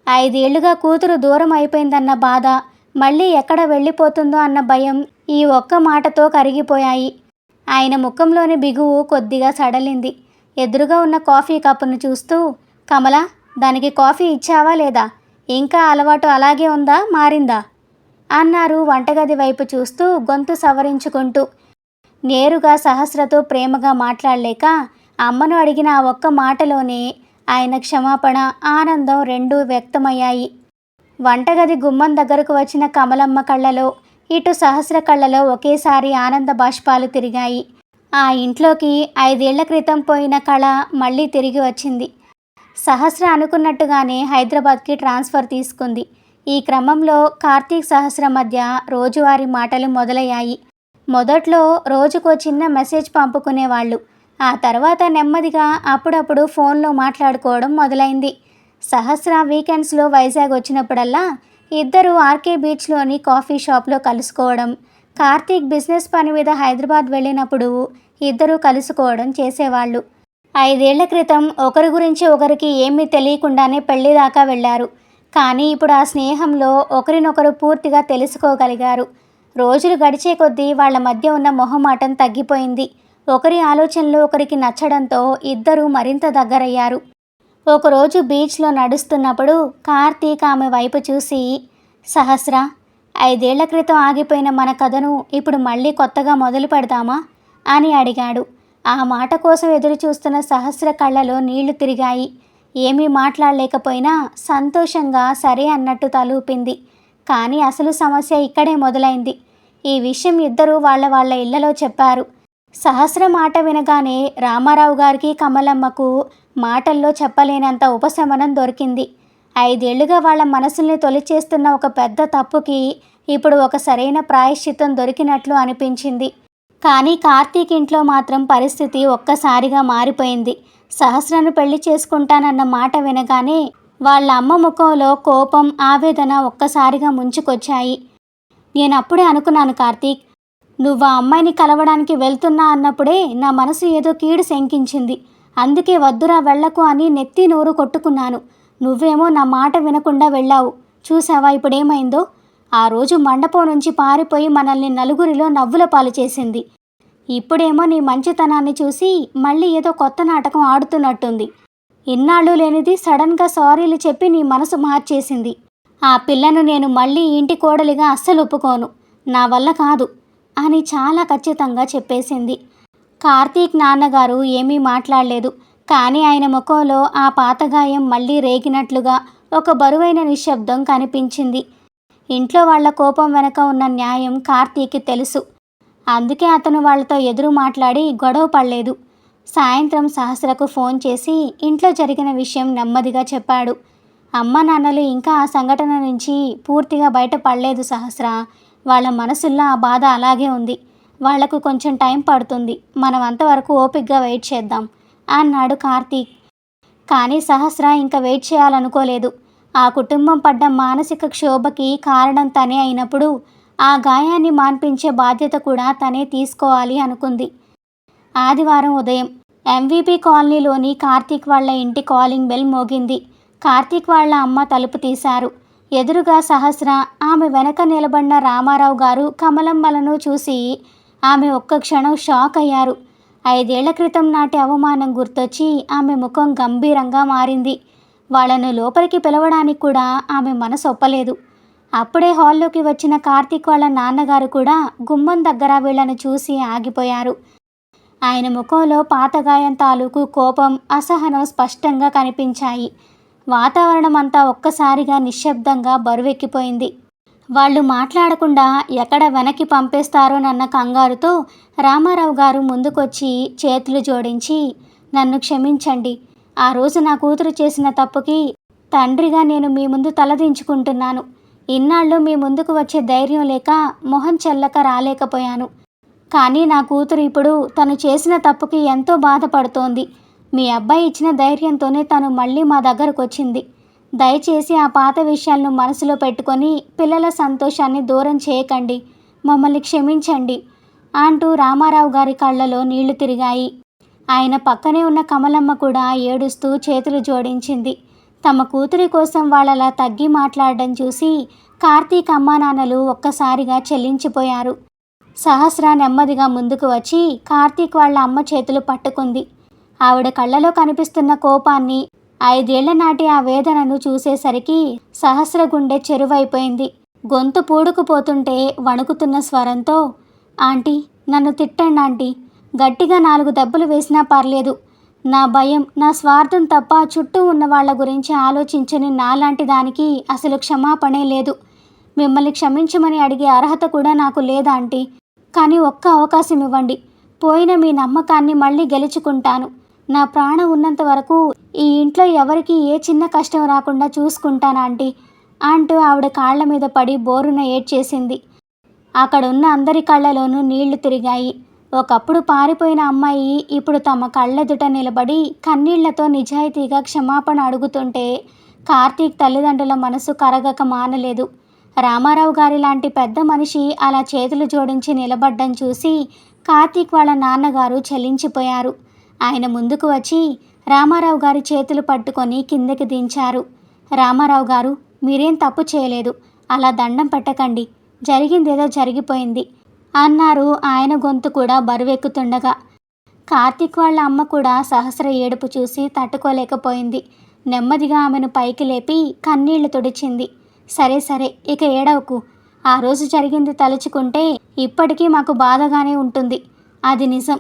5 ఏళ్లుగా కూతురు దూరం అయిపోయిందన్న బాధ, మళ్ళీ ఎక్కడ వెళ్ళిపోతుందో అన్న భయం ఈ ఒక్క మాటతో కరిగిపోయాయి. ఆయన ముఖంలోని బిగువు కొద్దిగా సడలింది. ఎదురుగా ఉన్న కాఫీ కప్పును చూస్తూ, కమలా, దానికి కాఫీ ఇచ్చావా లేదా? ఇంకా అలవాటు అలాగే ఉందా, మారిందా అన్నారు వంటగది వైపు చూస్తూ గొంతు సవరించుకుంటూ. నేరుగా సహస్రతో ప్రేమగా మాట్లాడలేక అమ్మను అడిగిన ఆ ఒక్క మాటలోనే ఆయన క్షమాపణ, ఆనందం రెండూ వ్యక్తమయ్యాయి. వంటగది గుమ్మం దగ్గరకు వచ్చిన కమలమ్మ కళ్ళలో, ఇటు సహస్ర కళ్ళలో ఒకేసారి ఆనంద బాష్పాలు తిరిగాయి. ఆ ఇంట్లోకి 5 ఏళ్ల క్రితం పోయిన కళ మళ్ళీ తిరిగి వచ్చింది. సహస్ర అనుకున్నట్టుగానే హైదరాబాద్కి ట్రాన్స్ఫర్ తీసుకుంది. ఈ క్రమంలో కార్తీక్ సహస్ర మధ్య రోజువారీ మాటలు మొదలయ్యాయి. మొదట్లో రోజుకో చిన్న మెసేజ్ పంపుకునేవాళ్ళు. ఆ తర్వాత నెమ్మదిగా అప్పుడప్పుడు ఫోన్లో మాట్లాడుకోవడం మొదలైంది. సహస్ర వీకెండ్స్లో వైజాగ్ వచ్చినప్పుడల్లా ఇద్దరు ఆర్కే బీచ్లోని కాఫీ షాప్లో కలుసుకోవడం, కార్తీక్ బిజినెస్ పని మీద హైదరాబాద్ వెళ్ళినప్పుడు ఇద్దరూ కలుసుకోవడం చేసేవాళ్ళు. 5 ఏళ్ల క్రితం ఒకరి గురించి ఒకరికి ఏమీ తెలియకుండానే పెళ్లి దాకా వెళ్ళారు. కానీ ఇప్పుడు ఆ స్నేహంలో ఒకరినొకరు పూర్తిగా తెలుసుకోగలిగారు. రోజులు గడిచే కొద్దీ వాళ్ళ మధ్య ఉన్న మొహమాటం తగ్గిపోయింది. ఒకరి ఆలోచనలు ఒకరికి నచ్చడంతో ఇద్దరూ మరింత దగ్గరయ్యారు. ఒకరోజు బీచ్లో నడుస్తున్నప్పుడు కార్తీక్ ఆమె వైపు చూసి, సహస్ర, 5 ఏళ్ల క్రితం ఆగిపోయిన మన కథను ఇప్పుడు మళ్ళీ కొత్తగా మొదలు పెడదామా అని అడిగాడు. ఆ మాట కోసం ఎదురు చూస్తున్న సహస్ర కళ్ళలో నీళ్లు తిరిగాయి. ఏమీ మాట్లాడలేకపోయినా సంతోషంగా సరే అన్నట్టు తలూపింది. కానీ అసలు సమస్య ఇక్కడే మొదలైంది. ఈ విషయం ఇద్దరూ వాళ్ళ ఇళ్లలో చెప్పారు. సహస్ర మాట వినగానే రామారావు గారికి, కమలమ్మకు మాటల్లో చెప్పలేనంత ఉపశమనం దొరికింది. 5 ఏళ్లుగా వాళ్ళ మనసుల్ని తొలిచేస్తున్న ఒక పెద్ద తప్పుకి ఇప్పుడు ఒక సరైన ప్రాయశ్చిత్తం దొరికినట్లు అనిపించింది. కానీ కార్తీక్ ఇంట్లో మాత్రం పరిస్థితి ఒక్కసారిగా మారిపోయింది. సహస్రను పెళ్లి చేసుకుంటానన్న మాట వినగానే వాళ్ళ అమ్మ ముఖంలో కోపం, ఆవేదన ఒక్కసారిగా ముంచుకొచ్చాయి. నేనప్పుడే అనుకున్నాను కార్తీక్, నువ్వు ఆ అమ్మాయిని కలవడానికి వెళ్తున్నా అన్నప్పుడే నా మనసు ఏదో కీడు శంకించింది. అందుకే వద్దురా వెళ్ళకు అని నెత్తి నోరు కొట్టుకున్నాను. నువ్వేమో నా మాట వినకుండా వెళ్ళావు. చూసావా ఇప్పుడేమైందో? ఆ రోజు మండపం నుంచి పారిపోయి మనల్ని నలుగురిలో నవ్వుల పాలు చేసింది. ఇప్పుడేమో నీ మంచితనాన్ని చూసి మళ్ళీ ఏదో కొత్త నాటకం ఆడుతున్నట్టుంది. ఇన్నాళ్ళు లేనిది సడన్గా సారీలు చెప్పి నీ మనసు మార్చేసింది. ఆ పిల్లను నేను మళ్ళీ ఇంటి కోడలిగా అస్సలు ఒప్పుకోను. నా వల్ల కాదు అని చాలా ఖచ్చితంగా చెప్పేసింది. కార్తీక్ నాన్నగారు ఏమీ మాట్లాడలేదు. కానీ ఆయన ముఖంలో ఆ పాతగాయం మళ్ళీ రేగినట్లుగా ఒక బరువైన నిశ్శబ్దం కనిపించింది. ఇంట్లో వాళ్ల కోపం వెనక ఉన్న న్యాయం కార్తీక్కి తెలుసు. అందుకే అతను వాళ్లతో ఎదురు మాట్లాడి గొడవ పడలేదు. సాయంత్రం సహస్రకు ఫోన్ చేసి ఇంట్లో జరిగిన విషయం నెమ్మదిగా చెప్పాడు. అమ్మ నాన్నలు ఇంకా ఆ సంఘటన నుంచి పూర్తిగా బయటపడలేదు సహస్ర. వాళ్ళ మనసుల్లో ఆ బాధ అలాగే ఉంది. వాళ్లకు కొంచెం టైం పడుతుంది. మనం అంతవరకు ఓపికగా వెయిట్ చేద్దాం అన్నాడు కార్తీక్. కానీ సహస్ర ఇంకా వెయిట్ చేయాలనుకోలేదు. ఆ కుటుంబం పడ్డ మానసిక క్షోభకి కారణం తనే అయినప్పుడు ఆ గాయాన్ని మాన్పించే బాధ్యత కూడా తనే తీసుకోవాలి అనుకుంది. ఆదివారం ఉదయం ఎంవీపీ కాలనీలోని కార్తీక్ వాళ్ళ ఇంటి కాలింగ్ బెల్ మోగింది. కార్తీక్ వాళ్ళ అమ్మ తలుపు తీశారు. ఎదురుగా సహస్ర, ఆమె వెనక నిలబడిన రామారావు గారు, కమలమ్మలను చూసి ఆమె ఒక్క క్షణం షాక్ అయ్యారు. 5 ఏళ్ల క్రితం నాటి అవమానం గుర్తొచ్చి ఆమె ముఖం గంభీరంగా మారింది. వాళ్లను లోపలికి పిలవడానికి కూడా ఆమె మనసు ఒప్పలేదు. అప్పుడే హాల్లోకి వచ్చిన కార్తీక్ వాళ్ళ నాన్నగారు కూడా గుమ్మం దగ్గర వీళ్లను చూసి ఆగిపోయారు. ఆయన ముఖంలో పాతగాయం తాలూకు కోపం, అసహనం స్పష్టంగా కనిపించాయి. వాతావరణం అంతా ఒక్కసారిగా నిశ్శబ్దంగా బరువెక్కిపోయింది. వాళ్ళు మాట్లాడకుండా ఎక్కడ వెనక్కి పంపేస్తారోనన్న కంగారుతో రామారావు గారు ముందుకొచ్చి చేతులు జోడించి, నన్ను క్షమించండి. ఆ రోజు నా కూతురు చేసిన తప్పుకి తండ్రిగా నేను మీ ముందు తలదించుకుంటున్నాను. ఇన్నాళ్ళు మీ ముందుకు వచ్చే ధైర్యం లేక మొహం చెల్లక రాలేకపోయాను. కానీ నా కూతురు ఇప్పుడు తను చేసిన తప్పుకి ఎంతో బాధపడుతోంది. మీ అబ్బాయి ఇచ్చిన ధైర్యంతోనే తను మళ్ళీ మా దగ్గరకు వచ్చింది. దయచేసి ఆ పాత విషయాలను మనసులో పెట్టుకొని పిల్లల సంతోషాన్ని దూరం చేయకండి. మమ్మల్ని క్షమించండి అంటూ రామారావు గారి కళ్ళలో నీళ్లు తిరిగాయి. ఆయన పక్కనే ఉన్న కమలమ్మ కూడా ఏడుస్తూ చేతులు జోడించింది. తమ కూతురి కోసం వాళ్ళలా తగ్గి మాట్లాడడం చూసి కార్తీక్ అమ్మానాన్నలు ఒక్కసారిగా చెల్లించిపోయారు. సహస్ర నెమ్మదిగా ముందుకు వచ్చి కార్తీక్ వాళ్ళ అమ్మ చేతులు పట్టుకుంది. ఆవిడ కళ్ళలో కనిపిస్తున్న కోపాన్ని, 5 ఏళ్ల నాటి ఆ వేదనను చూసేసరికి సహస్ర గుండె చెరువైపోయింది. గొంతు పూడుకుపోతుంటే వణుకుతున్న స్వరంతో, ఆంటీ, నన్ను తిట్టండి ఆంటీ. గట్టిగా 4 దెబ్బలు వేసినా పర్లేదు. నా భయం, నా స్వార్థం తప్ప చుట్టూ ఉన్న వాళ్ళ గురించి ఆలోచించని నాలాంటి దానికి అసలు క్షమాపణే లేదు. మిమ్మల్ని క్షమించమని అడిగే అర్హత కూడా నాకు లేదా ఆంటీ. కానీ ఒక్క అవకాశం ఇవ్వండి. పోయిన మీ నమ్మకాన్ని మళ్ళీ గెలుచుకుంటాను. నా ప్రాణం ఉన్నంత వరకు ఈ ఇంట్లో ఎవరికి ఏ చిన్న కష్టం రాకుండా చూసుకుంటాను ఆంటీ అంటూ ఆవిడ కాళ్ల మీద పడి బోరున ఏడ్చేసింది. అక్కడున్న అందరి కళ్ళలోనూ నీళ్లు తిరిగాయి. ఒకప్పుడు పారిపోయిన అమ్మాయి ఇప్పుడు తమ కళ్ళెదుట నిలబడి కన్నీళ్లతో నిజాయితీగా క్షమాపణ అడుగుతుంటే కార్తీక్ తల్లిదండ్రుల మనసు కరగక మానలేదు. రామారావు గారి లాంటి పెద్ద మనిషి అలా చేతులు జోడించి నిలబడ్డం చూసి కార్తీక్ వాళ్ళ నాన్నగారు చలించిపోయారు. ఆయన ముందుకు వచ్చి రామారావు గారి చేతులు పట్టుకొని కిందకి దించారు. రామారావు గారు, మీరేం తప్పు చేయలేదు, అలా దండం పెట్టకండి, జరిగిందేదో జరిగిపోయింది అన్నారు ఆయన గొంతు కూడా బరువెక్కుతుండగా. కార్తీక్ వాళ్ళ అమ్మ కూడా సహస్ర ఏడుపు చూసి తట్టుకోలేకపోయింది. నెమ్మదిగా ఆమెను పైకి లేపి కన్నీళ్లు తుడిచింది. సరే సరే, ఇక ఏడవకు. ఆ రోజు జరిగింది తలుచుకుంటే ఇప్పటికీ మాకు బాధగానే ఉంటుంది. అది నిజం.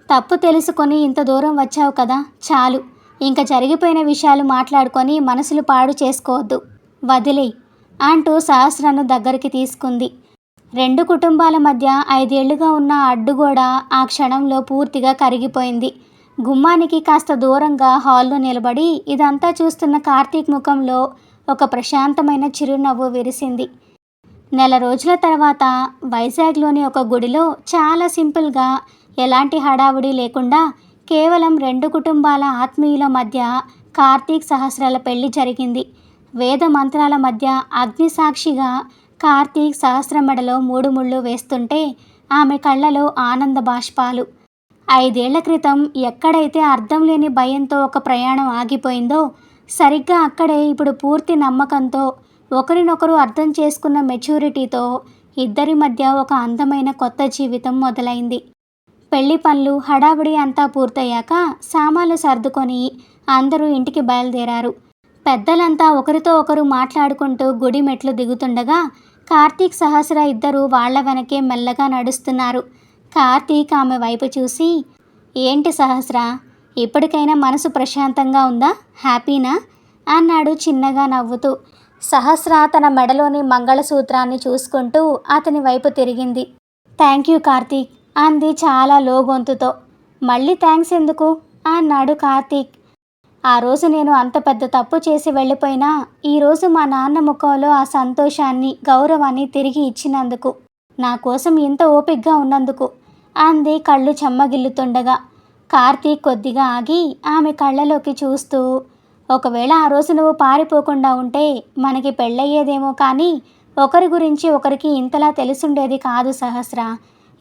తప్పు తెలుసుకొని ఇంత దూరం వచ్చావు కదా, చాలు. ఇంక జరిగిపోయిన విషయాలు మాట్లాడుకొని మనసులు పాడు చేసుకోవద్దు, వదిలేయ్ అంటూ సహస్రను దగ్గరికి తీసుకుంది. రెండు కుటుంబాల మధ్య 5 ఏళ్లుగా ఉన్న అడ్డుగోడ ఆ క్షణంలో పూర్తిగా కరిగిపోయింది. గుమ్మానికి కాస్త దూరంగా హాల్లో నిలబడి ఇదంతా చూస్తున్న కార్తీక్ ముఖంలో ఒక ప్రశాంతమైన చిరునవ్వు విరిసింది. నెల రోజుల తర్వాత వైజాగ్లోని ఒక గుడిలో చాలా సింపుల్గా, ఎలాంటి హడావుడి లేకుండా, కేవలం 2 కుటుంబాల ఆత్మీయుల మధ్య కార్తీక్ సహస్రాల పెళ్లి జరిగింది. వేద మంత్రాల మధ్య అగ్నిసాక్షిగా కార్తీక్ సహస్ర మెడలో 3 ముళ్ళు వేస్తుంటే ఆమె కళ్ళలో ఆనంద బాష్పాలు. 5 ఏళ్ల క్రితం ఎక్కడైతే అర్థం లేని భయంతో ఒక ప్రయాణం ఆగిపోయిందో, సరిగ్గా అక్కడే ఇప్పుడు పూర్తి నమ్మకంతో, ఒకరినొకరు అర్థం చేసుకున్న మెచ్యూరిటీతో ఇద్దరి మధ్య ఒక అందమైన కొత్త జీవితం మొదలైంది. పెళ్లి పనులు హడావిడి అంతా పూర్తయ్యాక సామాన్లు సర్దుకొని అందరూ ఇంటికి బయలుదేరారు. పెద్దలంతా ఒకరితో ఒకరు మాట్లాడుకుంటూ గుడి మెట్లు దిగుతుండగా కార్తీక్ సహస్ర ఇద్దరు వాళ్ల వెనకే మెల్లగా నడుస్తున్నారు. కార్తీక్ ఆమె వైపు చూసి, ఏంటి సహస్ర, ఇప్పటికైనా మనసు ప్రశాంతంగా ఉందా, హ్యాపీనా అన్నాడు చిన్నగా నవ్వుతూ. సహస్ర తన మెడలోని మంగళసూత్రాన్ని చూసుకుంటూ అతని వైపు తిరిగింది. థ్యాంక్ యూ కార్తీక్ అంది చాలా లో గొంతుతో. మళ్ళీ థ్యాంక్స్ ఎందుకు అన్నాడు కార్తీక్. ఆ రోజు నేను అంత పెద్ద తప్పు చేసి వెళ్ళిపోయినా ఈరోజు మా నాన్న ముఖంలో ఆ సంతోషాన్ని, గౌరవాన్ని తిరిగి ఇచ్చినందుకు, నా కోసం ఇంత ఓపికగా ఉన్నందుకు అంది కళ్ళు చెమ్మగిల్లుతుండగా. కార్తీక్ కొద్దిగా ఆగి ఆమె కళ్ళలోకి చూస్తూ, ఒకవేళ ఆ రోజు నువ్వు పారిపోకుండా ఉంటే మనకి పెళ్ళయ్యేదేమో, కానీ ఒకరి గురించి ఒకరికి ఇంతలా తెలుసుండేది కాదు సహస్ర.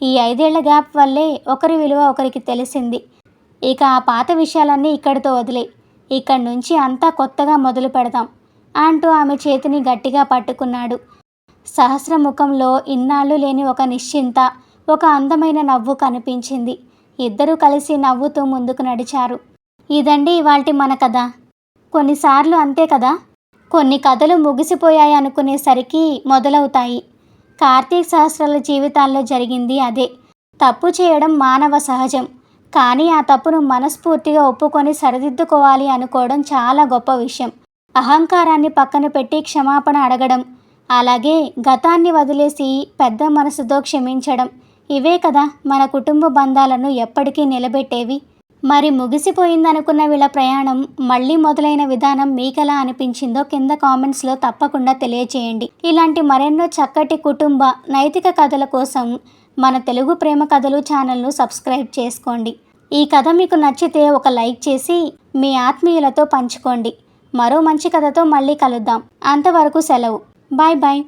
ఈ 5 ఏళ్ల గ్యాప్ వల్లే ఒకరి విలువ ఒకరికి తెలిసింది. ఇక ఆ పాత విషయాలన్నీ ఇక్కడితో వదిలే, ఇక్కడి నుంచి అంతా కొత్తగా మొదలు పెడదాం అంటూ ఆమె చేతిని గట్టిగా పట్టుకున్నాడు. సహస్ర ముఖంలో ఇన్నాళ్ళు లేని ఒక నిశ్చింత, ఒక అందమైన నవ్వు కనిపించింది. ఇద్దరూ కలిసి నవ్వుతూ ముందుకు నడిచారు. ఇదండి ఇవాల్టి మన కథ. కొన్నిసార్లు అంతే కదా, కొన్ని కథలు ముగిసిపోయాయి అనుకునేసరికి మొదలవుతాయి. కార్తీక్ సహస్రాల జీవితాల్లో జరిగింది అదే. తప్పు చేయడం మానవ సహజం, కానీ ఆ తప్పును మనస్ఫూర్తిగా ఒప్పుకొని సరిదిద్దుకోవాలి అనుకోవడం చాలా గొప్ప విషయం. అహంకారాన్ని పక్కన పెట్టి క్షమాపణ అడగడం, అలాగే గతాన్ని వదిలేసి పెద్ద మనసుతో క్షమించడం, ఇవే కదా మన కుటుంబ బంధాలను ఎప్పటికీ నిలబెట్టేవి. మరి ముగిసిపోయిందనుకున్న వీళ్ళ ప్రయాణం మళ్ళీ మొదలైన విధానం మీకెలా అనిపించిందో కింద కామెంట్స్లో తప్పకుండా తెలియచేయండి. ఇలాంటి మరెన్నో చక్కటి కుటుంబ నైతిక కథల కోసం మన తెలుగు ప్రేమ కథలు ఛానల్ను సబ్స్క్రైబ్ చేసుకోండి. ఈ కథ మీకు నచ్చితే ఒక లైక్ చేసి మీ ఆత్మీయులతో పంచుకోండి. మరో మంచి కథతో మళ్ళీ కలుద్దాం. అంతవరకు సెలవు. Bye bye.